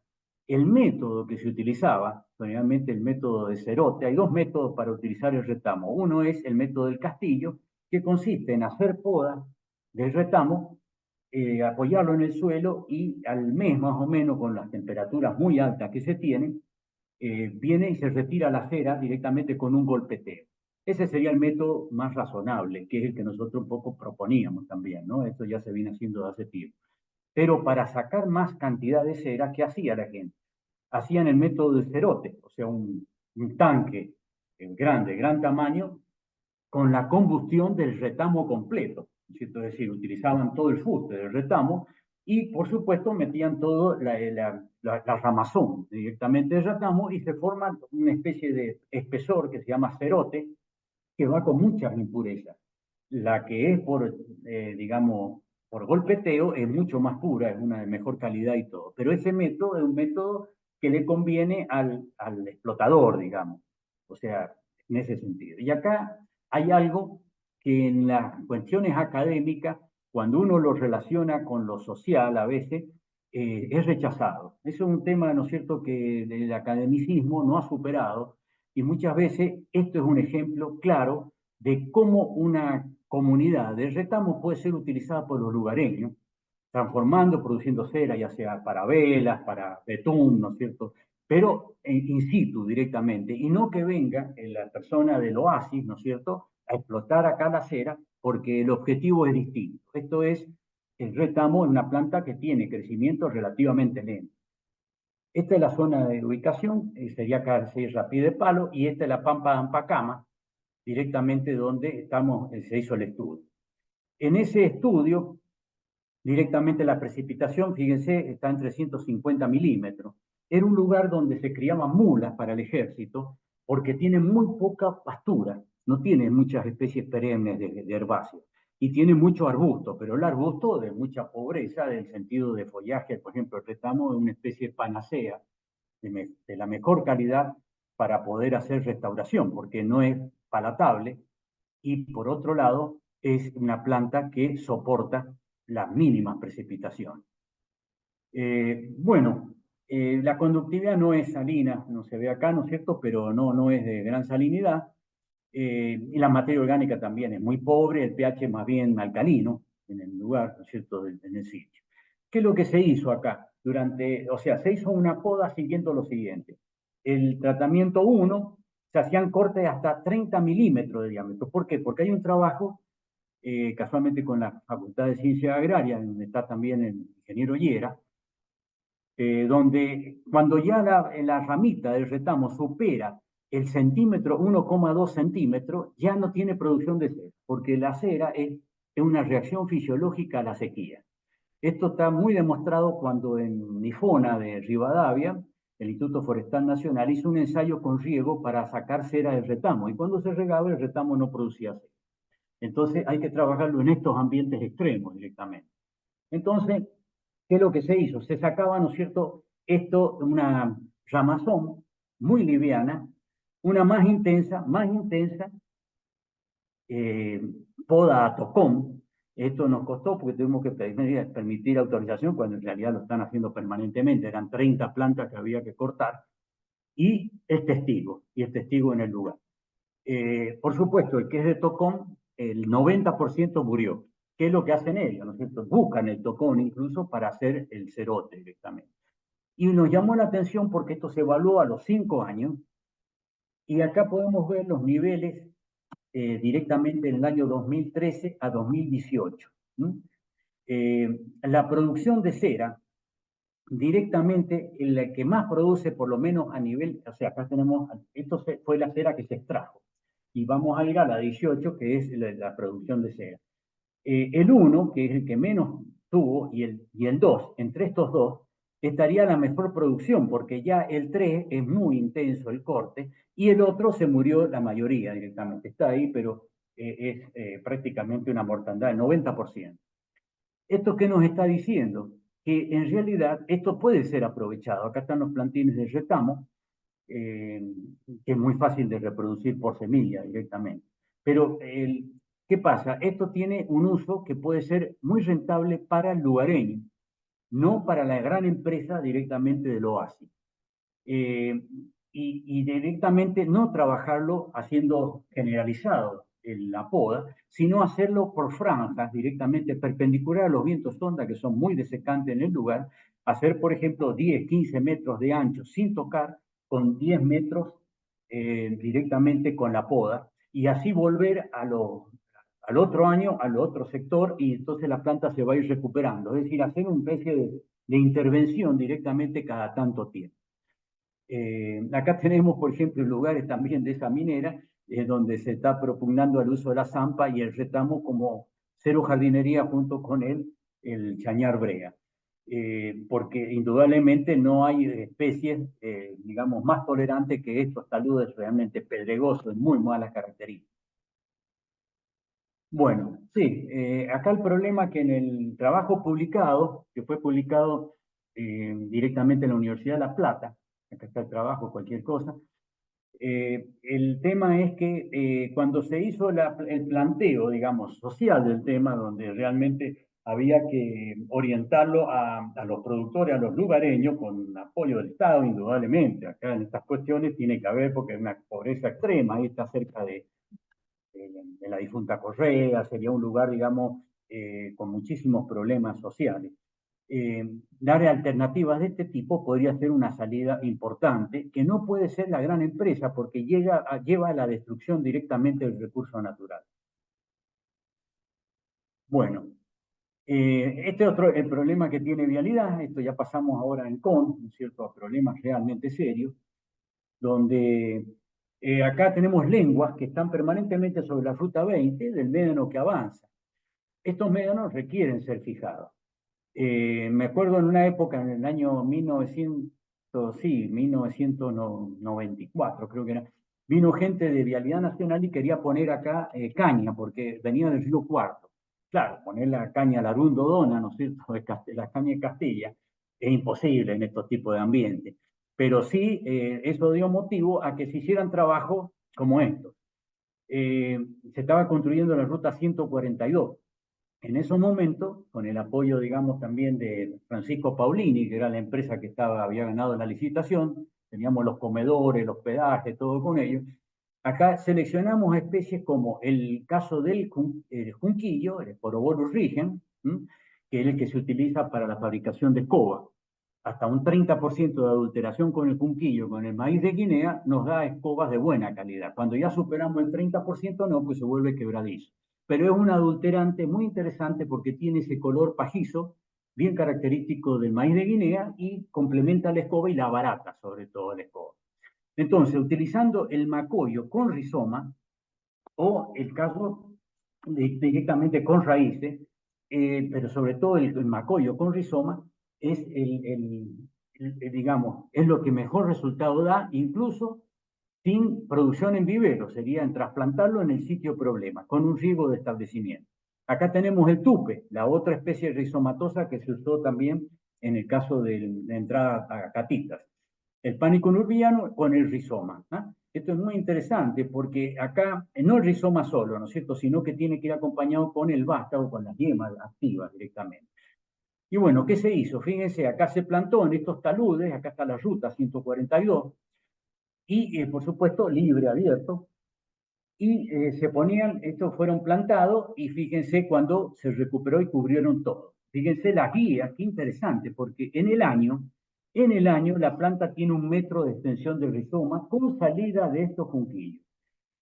El método que se utilizaba, generalmente el método de cerote, hay dos métodos para utilizar el retamo. Uno es el método del castillo, que consiste en hacer poda del retamo, apoyarlo en el suelo y al mes más o menos, con las temperaturas muy altas que se tienen, viene y se retira la cera directamente con un golpeteo. Ese sería el método más razonable, que es el que nosotros un poco proponíamos también, ¿no? Esto ya se viene haciendo de hace tiempo. Pero para sacar más cantidad de cera, ¿qué hacía la gente? Hacían el método del cerote, o sea, un tanque grande, gran tamaño, con la combustión del retamo completo, ¿cierto? Es decir, utilizaban todo el fuste del retamo y, por supuesto, metían todo la ramazón directamente del retamo y se forma una especie de espesor que se llama cerote, que va con muchas impurezas. La que es digamos, por golpeteo es mucho más pura, es una de mejor calidad y todo. Pero ese método es un método que le conviene al explotador, digamos. O sea, en ese sentido. Y acá hay algo que en las cuestiones académicas, cuando uno lo relaciona con lo social a veces, es rechazado. Eso es un tema, ¿no es cierto?, que el academicismo no ha superado y muchas veces esto es un ejemplo claro de cómo una comunidad de retamo puede ser utilizada por los lugareños, transformando, produciendo cera, ya sea para velas, para betún, ¿no es cierto? Pero in situ directamente, y no que venga la persona del oasis, ¿no es cierto?, a explotar acá la cera, porque el objetivo es distinto. Esto es, el retamo es una planta que tiene crecimiento relativamente lento. Esta es la zona de ubicación, sería acá Sierra Pie de Palo, y esta es la Pampa de Ampacama, directamente donde estamos, se hizo el estudio. En ese estudio, directamente la precipitación, fíjense, está en 350 milímetros. Era un lugar donde se criaban mulas para el ejército, porque tiene muy poca pastura, no tiene muchas especies perennes de herbáceos, y tiene mucho arbusto, pero el arbusto de mucha pobreza, en el sentido de follaje, por ejemplo, el retamo es una especie panacea, de la mejor calidad para poder hacer restauración, porque no es palatable y por otro lado es una planta que soporta las mínimas precipitaciones. Bueno, la conductividad no es salina, no se ve acá, ¿no es cierto?, pero no es de gran salinidad. Y la materia orgánica también es muy pobre, el pH más bien alcalino en el lugar, ¿no es cierto?, en el sitio. ¿Qué es lo que se hizo acá? O sea, se hizo una poda siguiendo lo siguiente. El tratamiento 1, se hacían cortes hasta 30 milímetros de diámetro. ¿Por qué? Porque hay un trabajo, casualmente con la Facultad de Ciencias Agrarias, donde está también el ingeniero Hiera, donde cuando ya la ramita del retamo supera el centímetro, 1,2 centímetros, ya no tiene producción de cera, porque la cera es una reacción fisiológica a la sequía. Esto está muy demostrado cuando en Nifona de Rivadavia, el Instituto Forestal Nacional hizo un ensayo con riego para sacar cera del retamo, y cuando se regaba el retamo no producía cera. Entonces hay que trabajarlo en estos ambientes extremos directamente. Entonces, ¿qué es lo que se hizo? Se sacaba, ¿no es cierto?, una ramazón muy liviana, una más intensa, eh, poda a tocón. Esto nos costó porque tuvimos que permitir autorización cuando en realidad lo están haciendo permanentemente. Eran 30 plantas que había que cortar y el testigo en el lugar. Por supuesto, el que es de tocón, el 90% murió. ¿Qué es lo que hacen ellos? ¿No es cierto? Buscan el tocón incluso para hacer el cerote directamente. Y nos llamó la atención porque esto se evaluó a los 5 años y acá podemos ver los niveles directamente en el año 2013 a 2018. La producción de cera, directamente, la que más produce, por lo menos a nivel, o sea, acá tenemos, esto fue la cera que se extrajo, y vamos a ir a la 18, que es la producción de cera. El 1, que es el que menos tuvo, y el 2, entre estos dos, estaría la mejor producción, porque ya el 3 es muy intenso el corte, y el otro se murió la mayoría directamente. Está ahí, pero es prácticamente una mortandad del 90%. ¿Esto qué nos está diciendo? Que en realidad esto puede ser aprovechado. Acá están los plantines de retamo, eh, que es muy fácil de reproducir por semilla directamente. Pero, ¿qué pasa? Esto tiene un uso que puede ser muy rentable para el lugareño, no para la gran empresa directamente del oasis. Eh, y directamente no trabajarlo haciendo generalizado la poda, sino hacerlo por franjas directamente perpendicular a los vientos sonda, que son muy desecantes en el lugar, hacer, por ejemplo, 10, 15 metros de ancho sin tocar, con 10 metros directamente con la poda, y así volver al otro año, al otro sector, y entonces la planta se va a ir recuperando. Es decir, hacer una especie de intervención directamente cada tanto tiempo. Acá tenemos, por ejemplo, lugares también de esa minera, donde se está propugnando el uso de la zampa y el retamo como cero jardinería junto con el chañar brea. Porque indudablemente no hay especies, digamos, más tolerantes que estos taludes realmente pedregosos, de muy malas características. Bueno, sí, acá el problema que en el trabajo publicado, que fue publicado directamente en la Universidad de La Plata, acá está el trabajo, cualquier cosa, el tema es que cuando se hizo el planteo, digamos, social del tema, donde realmente había que orientarlo a los productores, a los lugareños, con apoyo del Estado, indudablemente. Acá en estas cuestiones tiene que haber, porque es una pobreza extrema, ahí está cerca de la difunta Correa, sería un lugar, digamos, con muchísimos problemas sociales. Dar alternativas de este tipo podría ser una salida importante, que no puede ser la gran empresa porque lleva a la destrucción directamente del recurso natural. Bueno, este otro, el problema que tiene Vialidad, esto ya pasamos ahora en CON, ¿no es cierto?, a problemas realmente serios, donde acá tenemos lenguas que están permanentemente sobre la ruta 20 del médano que avanza. Estos médanos requieren ser fijados. Me acuerdo en una época, en el año 1994, creo que era, vino gente de Vialidad Nacional y quería poner acá caña, porque venía del río Cuarto. Claro, poner la caña Larundo Dona, ¿no es cierto?, la caña de Castilla, es imposible en estos tipos de ambientes. Pero sí, eso dio motivo a que se hicieran trabajos como estos. Se estaba construyendo la ruta 142. En esos momentos, con el apoyo, digamos, también de Francisco Paulini, que era la empresa que había ganado la licitación, teníamos los comedores, los pedajes, todo con ellos. Acá seleccionamos especies como el caso del junquillo, el Sporobolus rigen, que es el que se utiliza para la fabricación de escoba. Hasta un 30% de adulteración con el junquillo, con el maíz de Guinea, nos da escobas de buena calidad. Cuando ya superamos el 30%, no, pues se vuelve quebradizo. Pero es un adulterante muy interesante porque tiene ese color pajizo, bien característico del maíz de Guinea, y complementa la escoba y la barata, sobre todo la escoba. Entonces, utilizando el macoyo con rizoma, o el caso directamente con raíces, pero sobre todo el macoyo con rizoma, es digamos, es lo que mejor resultado da, incluso sin producción en vivero, sería en trasplantarlo en el sitio problema, con un riego de establecimiento. Acá tenemos el tupe, la otra especie rizomatosa que se usó también en el caso de la entrada a catitas. El pánico urbiano con el rizoma. ¿Ah? Esto es muy interesante porque acá no el rizoma solo, ¿no es cierto?, sino que tiene que ir acompañado con el vástago, con las yemas activas directamente. Y bueno, ¿qué se hizo? Fíjense, acá se plantó en estos taludes, acá está la ruta 142, y por supuesto libre, abierto, y se ponían, estos fueron plantados, y fíjense cuando se recuperó y cubrieron todo. Fíjense la guía, qué interesante, porque en el año la planta tiene 1 metro de extensión de rizoma con salida de estos junquillos.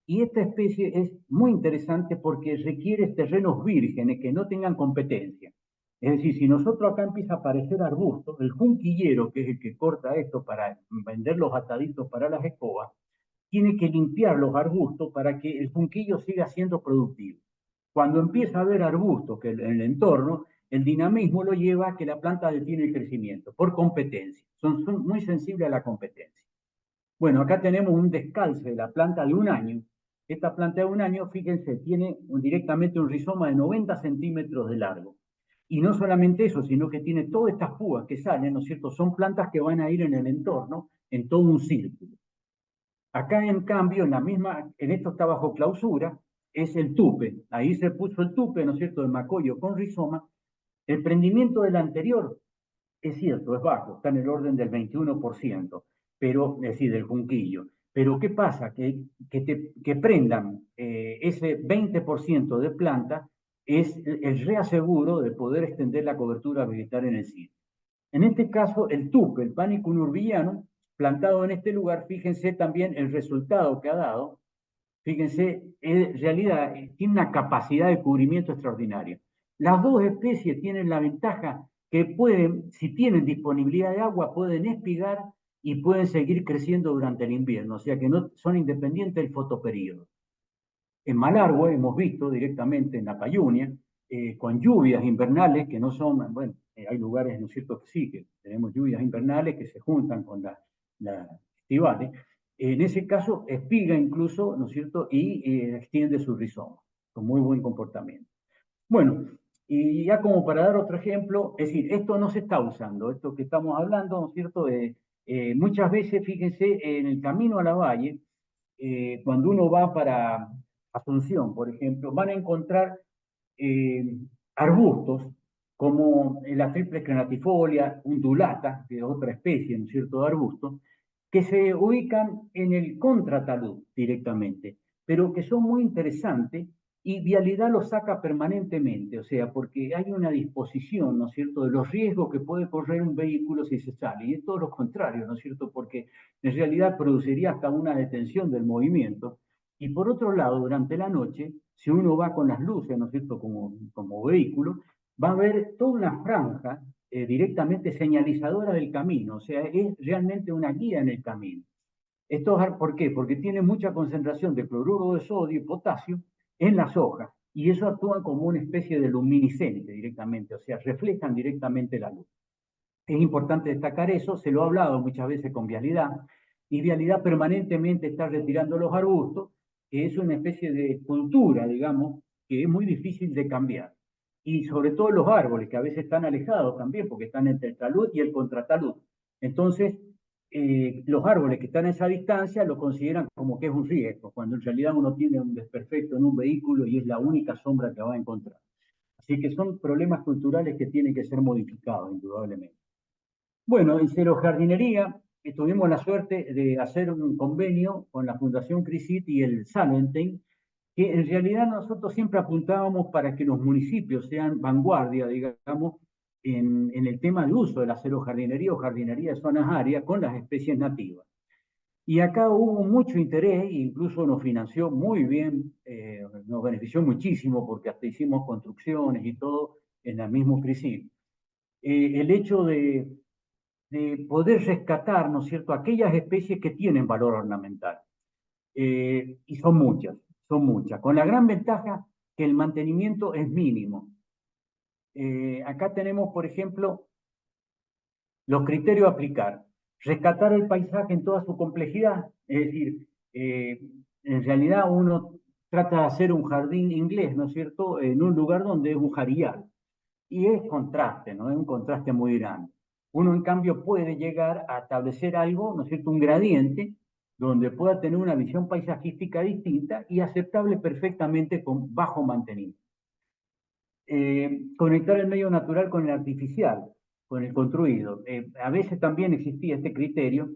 Y esta especie es muy interesante porque requiere terrenos vírgenes que no tengan competencia. Es decir, si nosotros acá empieza a aparecer arbusto, el junquillero, que es el que corta esto para vender los ataditos para las escobas, tiene que limpiar los arbustos para que el junquillo siga siendo productivo. Cuando empieza a haber arbustos que en el entorno, el dinamismo lo lleva a que la planta detiene el crecimiento por competencia. Son muy sensibles a la competencia. Bueno, acá tenemos un descalce de la planta de un año. Esta planta de un año, fíjense, tiene directamente un rizoma de 90 centímetros de largo. Y no solamente eso, sino que tiene todas estas púas que salen, ¿no es cierto? Son plantas que van a ir en el entorno, en todo un círculo. Acá, en cambio, en esto está bajo clausura, es el tupe. Ahí se puso el tupe, ¿no es cierto?, de macoyo con rizoma. El prendimiento del anterior, es cierto, es bajo, está en el orden del 21%, pero, es decir, del junquillo. Pero ¿qué pasa? Que prendan ese 20% de planta es el reaseguro de poder extender la cobertura vegetal en el sitio. En este caso, el tupe, el Panicum urbillano, plantado en este lugar, fíjense también el resultado que ha dado. Fíjense, en realidad tiene una capacidad de cubrimiento extraordinaria. Las dos especies tienen la ventaja que pueden, si tienen disponibilidad de agua, pueden espigar y pueden seguir creciendo durante el invierno, o sea que no son independientes del fotoperíodo. En Malargüe hemos visto directamente en la Payunia, con lluvias invernales que no son, bueno, hay lugares, ¿no es cierto?, que sí, que tenemos lluvias invernales que se juntan con las estivales. En ese caso, espiga incluso, ¿no es cierto?, y extiende su rizoma, con muy buen comportamiento. Bueno, y ya como para dar otro ejemplo, es decir, esto no se está usando, esto que estamos hablando, ¿no es cierto?, muchas veces, fíjense, en el camino a la valle, cuando uno va para Asunción, por ejemplo, van a encontrar eh, arbustos como la triple crenatifolia undulata, que es otra especie, ¿no es cierto?, de arbusto, que se ubican en el contratalud directamente, pero que son muy interesantes y Vialidad los saca permanentemente, o sea, porque hay una disposición, ¿no es cierto?, de los riesgos que puede correr un vehículo si se sale, y es todo lo contrario, ¿no es cierto?, porque en realidad produciría hasta una detención del movimiento. Y por otro lado, durante la noche, si uno va con las luces, ¿no es cierto?, como vehículo, va a ver toda una franja directamente señalizadora del camino, o sea, es realmente una guía en el camino. Esto, ¿por qué? Porque tiene mucha concentración de cloruro de sodio y potasio en las hojas, y eso actúa como una especie de luminiscente directamente, o sea, reflejan directamente la luz. Es importante destacar eso, se lo ha hablado muchas veces con Vialidad, y Vialidad permanentemente está retirando los arbustos, que es una especie de cultura, digamos, que es muy difícil de cambiar. Y sobre todo los árboles, que a veces están alejados también, porque están entre el talud y el contratalud. Entonces, los árboles que están a esa distancia lo consideran como que es un riesgo, cuando en realidad uno tiene un desperfecto en un vehículo y es la única sombra que va a encontrar. Así que son problemas culturales que tienen que ser modificados, indudablemente. Bueno, en Cero Jardinería tuvimos la suerte de hacer un convenio con la Fundación CRISIT y el Salentine, que en realidad nosotros siempre apuntábamos para que los municipios sean vanguardia, digamos, en el tema de uso de la cero jardinería o jardinería de zonas áreas con las especies nativas. Y acá hubo mucho interés, incluso nos financió muy bien, nos benefició muchísimo porque hasta hicimos construcciones y todo en el mismo CRISIT. El hecho de poder rescatar, ¿no es cierto?, aquellas especies que tienen valor ornamental. Y son muchas, con la gran ventaja que el mantenimiento es mínimo. Acá tenemos, por ejemplo, los criterios a aplicar. Rescatar el paisaje en toda su complejidad, es decir, en realidad uno trata de hacer un jardín inglés, ¿no es cierto?, en un lugar donde es un jarial. Y es contraste, ¿no? Es un contraste muy grande. Uno, en cambio, puede llegar a establecer algo, ¿no es cierto?, un gradiente, donde pueda tener una visión paisajística distinta y aceptable perfectamente con bajo mantenimiento. Conectar el medio natural con el artificial, con el construido. A veces también existía este criterio,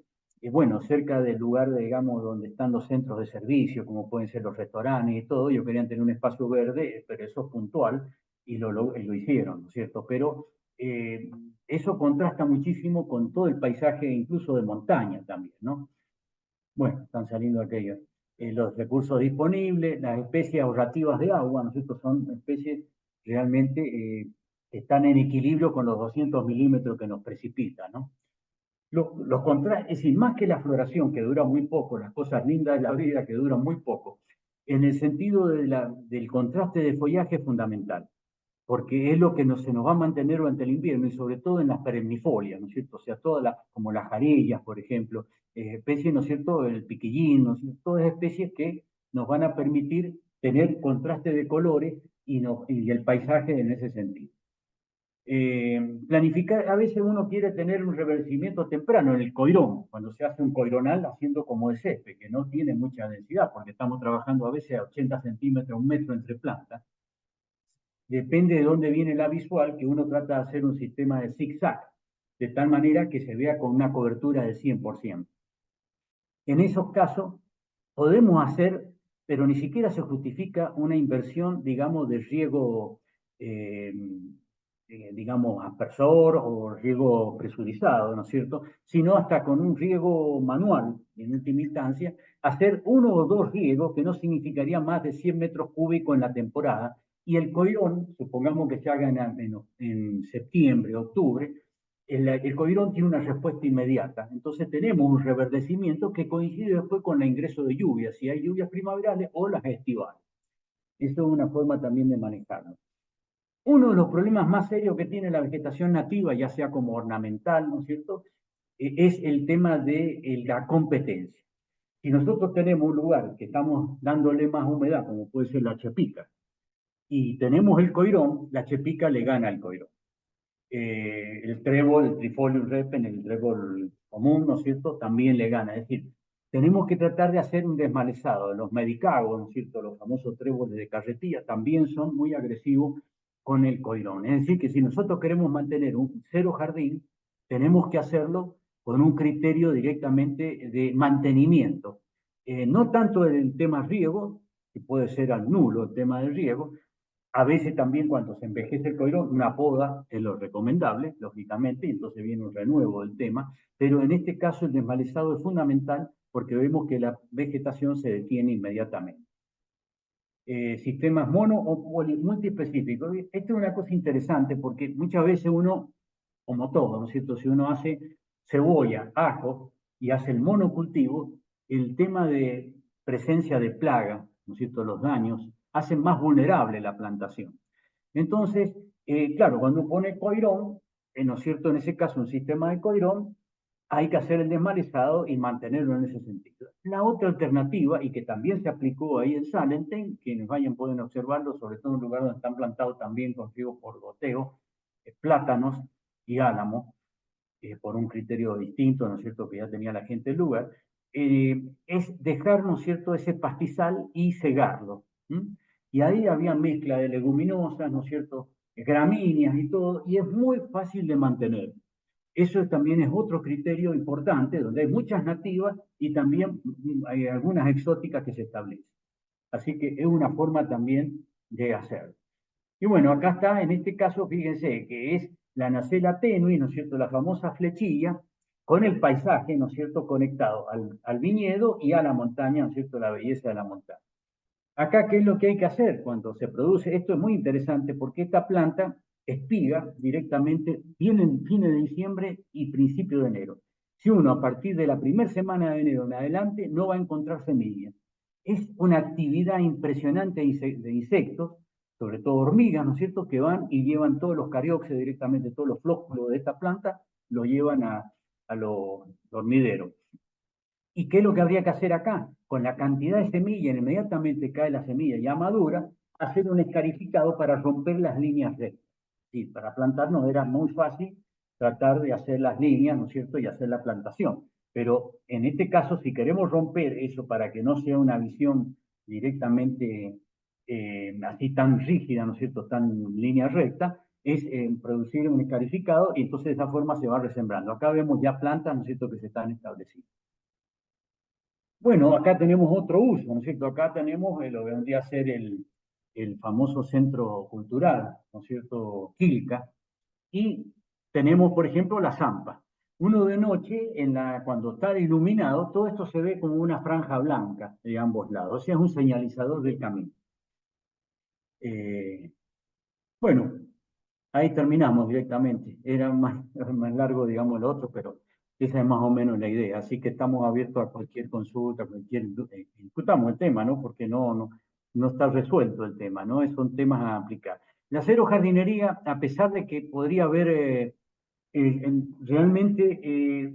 bueno, cerca del lugar, digamos, donde están los centros de servicio, como pueden ser los restaurantes y todo, ellos querían tener un espacio verde, pero eso es puntual, y lo hicieron, ¿no es cierto? Pero eso contrasta muchísimo con todo el paisaje, incluso de montaña también, ¿no? Bueno, están saliendo aquellos. Los recursos disponibles, las especies ahorrativas de agua, ¿no es cierto? Son especies realmente que están en equilibrio con los 200 milímetros que nos precipitan, ¿no? Los contrastes, es decir, más que la floración, que dura muy poco, las cosas lindas de la vida que duran muy poco, en el sentido del contraste de follaje es fundamental. porque es lo que se nos va a mantener durante el invierno y sobre todo en las perennifolias, ¿no es cierto? O sea, todas las, como las jarellas, por ejemplo, especies, ¿no es cierto? El piquillín, ¿no es cierto? Todas especies que nos van a permitir tener contraste de colores y el paisaje en ese sentido. Planificar, a veces uno quiere tener un reversimiento temprano en el coirón, cuando se hace un coironal haciendo como el césped, que no tiene mucha densidad, porque estamos trabajando a veces a 80 centímetros, 1 metro entre plantas. Depende de dónde viene la visual, que uno trata de hacer un sistema de zigzag, de tal manera que se vea con una cobertura de 100%. En esos casos podemos hacer, pero ni siquiera se justifica una inversión, digamos, de riego, eh, digamos, aspersor o riego presurizado, ¿no es cierto? Sino hasta con un riego manual, en última instancia, hacer 1 o 2 riegos, que no significaría más de 100 metros cúbicos en la temporada, y el coirón, supongamos que se haga en septiembre, octubre, el coirón tiene una respuesta inmediata. Entonces tenemos un reverdecimiento que coincide después con el ingreso de lluvias, si hay lluvias primaverales o las estivales. Eso es una forma también de manejarlo. Uno de los problemas más serios que tiene la vegetación nativa, ya sea como ornamental, ¿no es cierto?, es el tema de la competencia. Si nosotros tenemos un lugar que estamos dándole más humedad, como puede ser la chepica, y tenemos el coirón, la chepica le gana al coirón. El trébol, el Trifolium repen, el trébol común, ¿no es cierto?, también le gana. Es decir, tenemos que tratar de hacer un desmalezado. Los medicagos, ¿no es cierto?, los famosos tréboles de carretilla, también son muy agresivos con el coirón. Es decir, que si nosotros queremos mantener un cero jardín, tenemos que hacerlo con un criterio directamente de mantenimiento. No tanto el tema riego, que puede ser al nulo el tema del riego, a veces también cuando se envejece el coirón, una poda es lo recomendable, lógicamente, y entonces viene un renuevo del tema, pero en este caso el desmalezado es fundamental porque vemos que la vegetación se detiene inmediatamente. Sistemas mono o multiespecíficos. Esto es una cosa interesante porque muchas veces uno, como todo, ¿no es cierto? Si uno hace cebolla, ajo y hace el monocultivo, el tema de presencia de plaga, ¿no es cierto? Los daños hacen más vulnerable la plantación. Entonces, claro, cuando pone coirón, ¿no es cierto? En ese caso, un sistema de coirón, hay que hacer el desmalezado y mantenerlo en ese sentido. La otra alternativa, y que también se aplicó ahí en Salenten, quienes vayan pueden observarlo, sobre todo en un lugar donde están plantados también con riego por goteo, plátanos y álamo, por un criterio distinto, ¿no es cierto?, que ya tenía la gente el lugar, es dejar, ¿no es cierto?, ese pastizal y cegarlo. ¿Mm? Y ahí había mezcla de leguminosas, ¿no es cierto?, gramíneas y todo, y es muy fácil de mantener. Eso también es otro criterio importante, donde hay muchas nativas y también hay algunas exóticas que se establecen. Así que es una forma también de hacerlo. Y bueno, acá está, en este caso, fíjense que es la nacela tenue, ¿no es cierto?, la famosa flechilla, con el paisaje, ¿no es cierto?, conectado al viñedo y a la montaña, ¿no es cierto?, la belleza de la montaña. Acá, ¿qué es lo que hay que hacer cuando se produce? Esto es muy interesante porque esta planta espiga directamente, viene en fines de diciembre y principio de enero. Si uno a partir de la primera semana de enero en adelante no va a encontrar semillas. Es una actividad impresionante de insectos, sobre todo hormigas, ¿no es cierto?, que van y llevan todos los cariópsidos directamente, todos los flósculos de esta planta, lo llevan a los dormideros. ¿Y qué es lo que habría que hacer acá? Con la cantidad de semilla, inmediatamente cae la semilla ya madura, hacer un escarificado para romper las líneas rectas. Sí, para plantar no era muy fácil tratar de hacer las líneas, ¿no es cierto?, y hacer la plantación. Pero en este caso, si queremos romper eso para que no sea una visión directamente así tan rígida, ¿no es cierto?, tan línea recta, es producir un escarificado y entonces de esa forma se va resembrando. Acá vemos ya plantas, ¿no es cierto?, que se están estableciendo. Bueno, acá tenemos otro uso, ¿no es cierto? Acá tenemos lo que vendría a ser el famoso centro cultural, ¿no es cierto?, Quilca, y tenemos, por ejemplo, la Zampa. Uno de noche, cuando está iluminado, todo esto se ve como una franja blanca de ambos lados, o sea, es un señalizador del camino. Eh, bueno, ahí terminamos directamente. Era más largo, digamos, el otro, pero esa es más o menos la idea. Así que estamos abiertos a cualquier consulta, discutamos el tema, ¿no? Porque no está resuelto el tema, ¿no? Son temas a aplicar. La cero jardinería, a pesar de que podría haber, realmente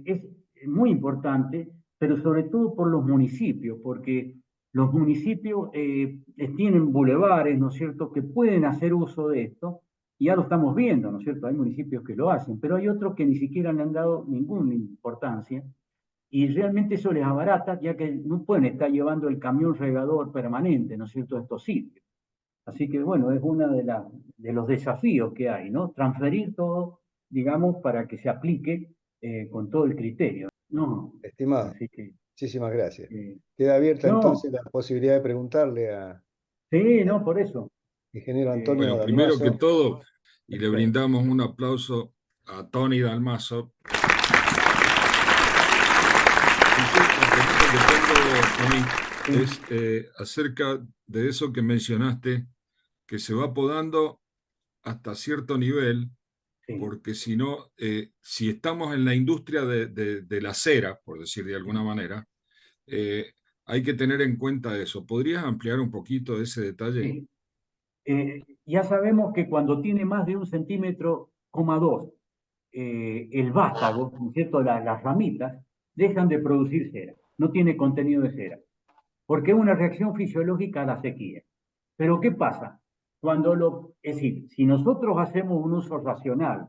es muy importante, pero sobre todo por los municipios, porque los municipios tienen bulevares, ¿no es cierto?, que pueden hacer uso de esto, y ya lo estamos viendo, ¿no es cierto? Hay municipios que lo hacen, pero hay otros que ni siquiera le han dado ninguna importancia, y realmente eso les abarata, ya que no pueden estar llevando el camión regador permanente, ¿no es cierto?, a estos sitios. Así que bueno, es uno de los desafíos que hay, ¿no? Transferir todo, digamos, para que se aplique con todo el criterio. No, Estimado, así que, muchísimas gracias. eh, Queda abierta no, entonces la posibilidad de preguntarle al sí, no, por eso. ingeniero Eh, Antonio Bueno, primero que Dalmazo. todo, y le Perfecto. brindamos un aplauso a Tony Dalmazo. Y yo, la pregunta que tengo, Tony, es acerca de eso que mencionaste, que se va podando hasta cierto nivel, Sí, porque si no, si estamos en la industria de la cera, por decir de alguna sí, manera, eh, hay que tener en cuenta eso. ¿Podrías ampliar un poquito ese detalle? sí. Ya sabemos que cuando tiene más de 1,2 cm, el vástago, ¿no es cierto? Las ramitas dejan de producir cera, no tiene contenido de cera, porque es una reacción fisiológica a la sequía. Pero ¿qué pasa? Es decir, si nosotros hacemos un uso racional,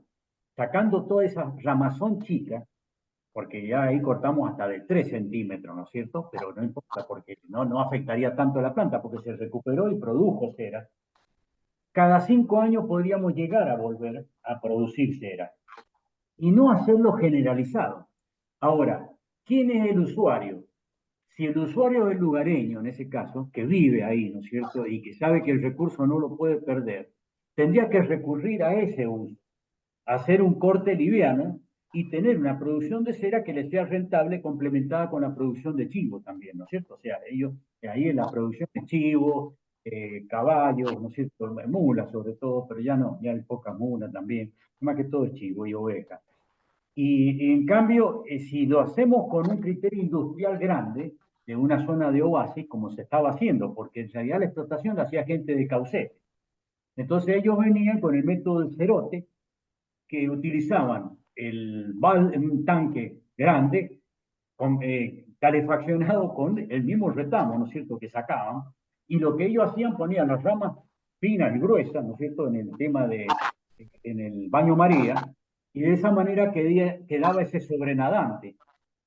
sacando toda esa ramazón chica, porque ya ahí cortamos hasta de 3 centímetros, ¿no es cierto? Pero no importa, porque no afectaría tanto a la planta, porque se recuperó y produjo cera. Cada 5 años podríamos llegar a volver a producir cera y no hacerlo generalizado. Ahora, ¿quién es el usuario? Si el usuario es el lugareño, en ese caso, que vive ahí, ¿no es cierto? Y que sabe que el recurso no lo puede perder, tendría que recurrir a ese uso, hacer un corte liviano y tener una producción de cera que le sea rentable complementada con la producción de chivo también, ¿no es cierto? O sea, ellos, ahí en la producción de chivo, caballos, ¿no es cierto? Mulas sobre todo, pero ya no, ya hay pocas mulas también, más que todo es chivo y oveja. Y en cambio, si lo hacemos con un criterio industrial grande, de una zona de oasis, como se estaba haciendo, porque en realidad la explotación la hacía gente de Caucete. Entonces ellos venían con el método del cerote, que utilizaban un tanque grande, calefaccionado con el mismo retamo, ¿no es cierto?, que sacaban, y lo que ellos hacían, ponían las ramas finas y gruesas, ¿no es cierto?, en el tema en el baño María, y de esa manera quedaba ese sobrenadante,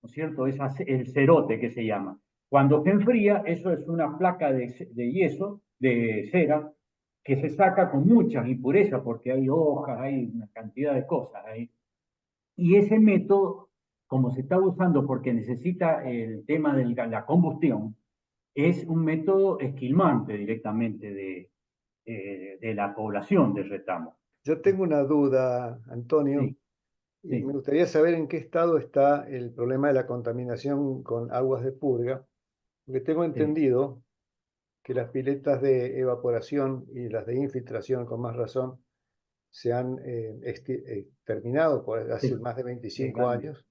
¿no es cierto?, el cerote que se llama. Cuando se enfría, eso es una placa de yeso, de cera, que se saca con muchas impurezas, porque hay hojas, hay una cantidad de cosas ahí. Y ese método, como se está usando porque necesita el tema de la combustión, es un método esquilmante directamente de la población de retamo. Yo tengo una duda, Antonio, Sí, y me sí, gustaría saber en qué estado está el problema de la contaminación con aguas de purga, porque tengo sí, entendido que las piletas de evaporación y las de infiltración, con más razón, se han terminado por hace sí, más de sí, 25 grande. años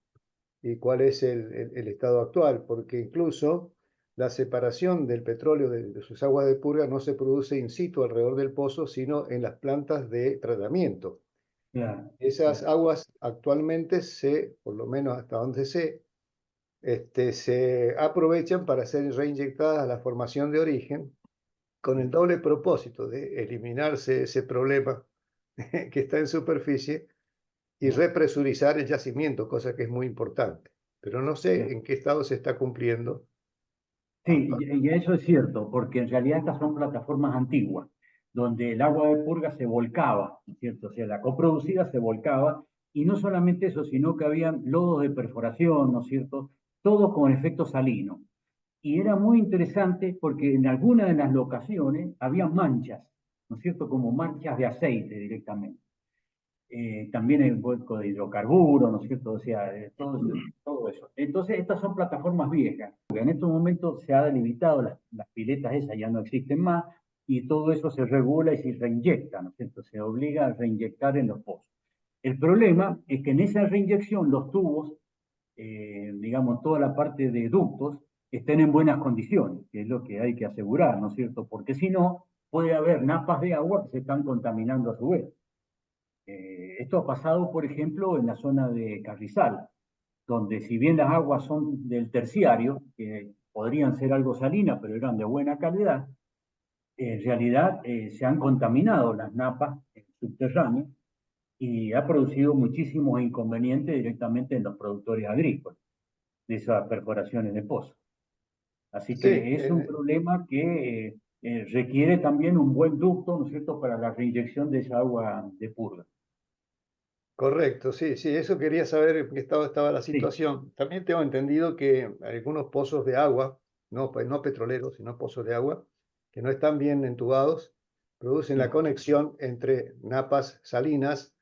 y cuál es el estado actual, porque incluso la separación del petróleo de sus aguas de purga no se produce in situ alrededor del pozo, sino en las plantas de tratamiento. Claro, Esas claro. aguas actualmente por lo menos hasta donde sé, se aprovechan para ser reinyectadas a la formación de origen con el Sí, doble propósito de eliminarse ese problema que está en superficie y claro, represurizar el yacimiento, cosa que es muy importante. Pero no sé claro. en qué estado se está cumpliendo. Sí, y eso es cierto, porque en realidad estas son plataformas antiguas, donde el agua de purga se volcaba, ¿no es cierto? O sea, la coproducida se volcaba, y no solamente eso, sino que habían lodos de perforación, ¿no es cierto? Todo con efecto salino. Y era muy interesante porque en algunas de las locaciones había manchas, ¿no es cierto? Como manchas de aceite directamente. También hay un poco de hidrocarburos, ¿no es cierto? O sea, todo eso. Entonces, estas son plataformas viejas. En estos momentos se ha delimitado, las piletas esas ya no existen más, y todo eso se regula y se reinyecta, ¿no es cierto? Se obliga a reinyectar en los pozos. El problema es que en esa reinyección los tubos, digamos, toda la parte de ductos, estén en buenas condiciones, que es lo que hay que asegurar, ¿no es cierto? Porque si no, puede haber napas de agua que se están contaminando a su vez. Esto ha pasado, por ejemplo, en la zona de Carrizal, donde si bien las aguas son del terciario, que podrían ser algo salinas, pero eran de buena calidad, en realidad se han contaminado las napas subterráneas y ha producido muchísimos inconvenientes directamente en los productores agrícolas de esas perforaciones de pozos. Así Sí, que es un problema que requiere también un buen ducto, ¿no es cierto?, para la reinyección de esa agua de purga. correcto, sí, sí, eso quería saber en qué estado estaba la Sí, situación. También tengo entendido que algunos pozos de agua, no, no petroleros, sino pozos de agua, que no están bien entubados, producen la sí, conexión entre napas salinas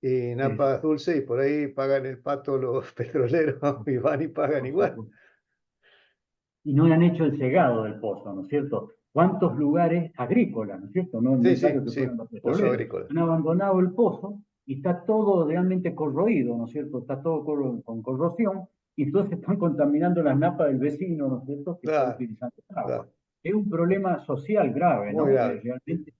y sí, napas dulces, y por ahí pagan el pato los petroleros y van y pagan por igual. supuesto. Y no han hecho el cegado del pozo, ¿no es cierto? ¿Cuántos lugares agrícolas, ¿no es cierto? No es Sí, sí, necesario que sí, fueran los pozo petroleros. agrícola. Han abandonado el pozo y está todo realmente corroído, ¿no es cierto? Está todo con corrosión y entonces están contaminando las napas del vecino, ¿no es cierto? Que está Claro, utilizando el agua. claro, Es un problema social grave, muy ¿no? grave. Realmente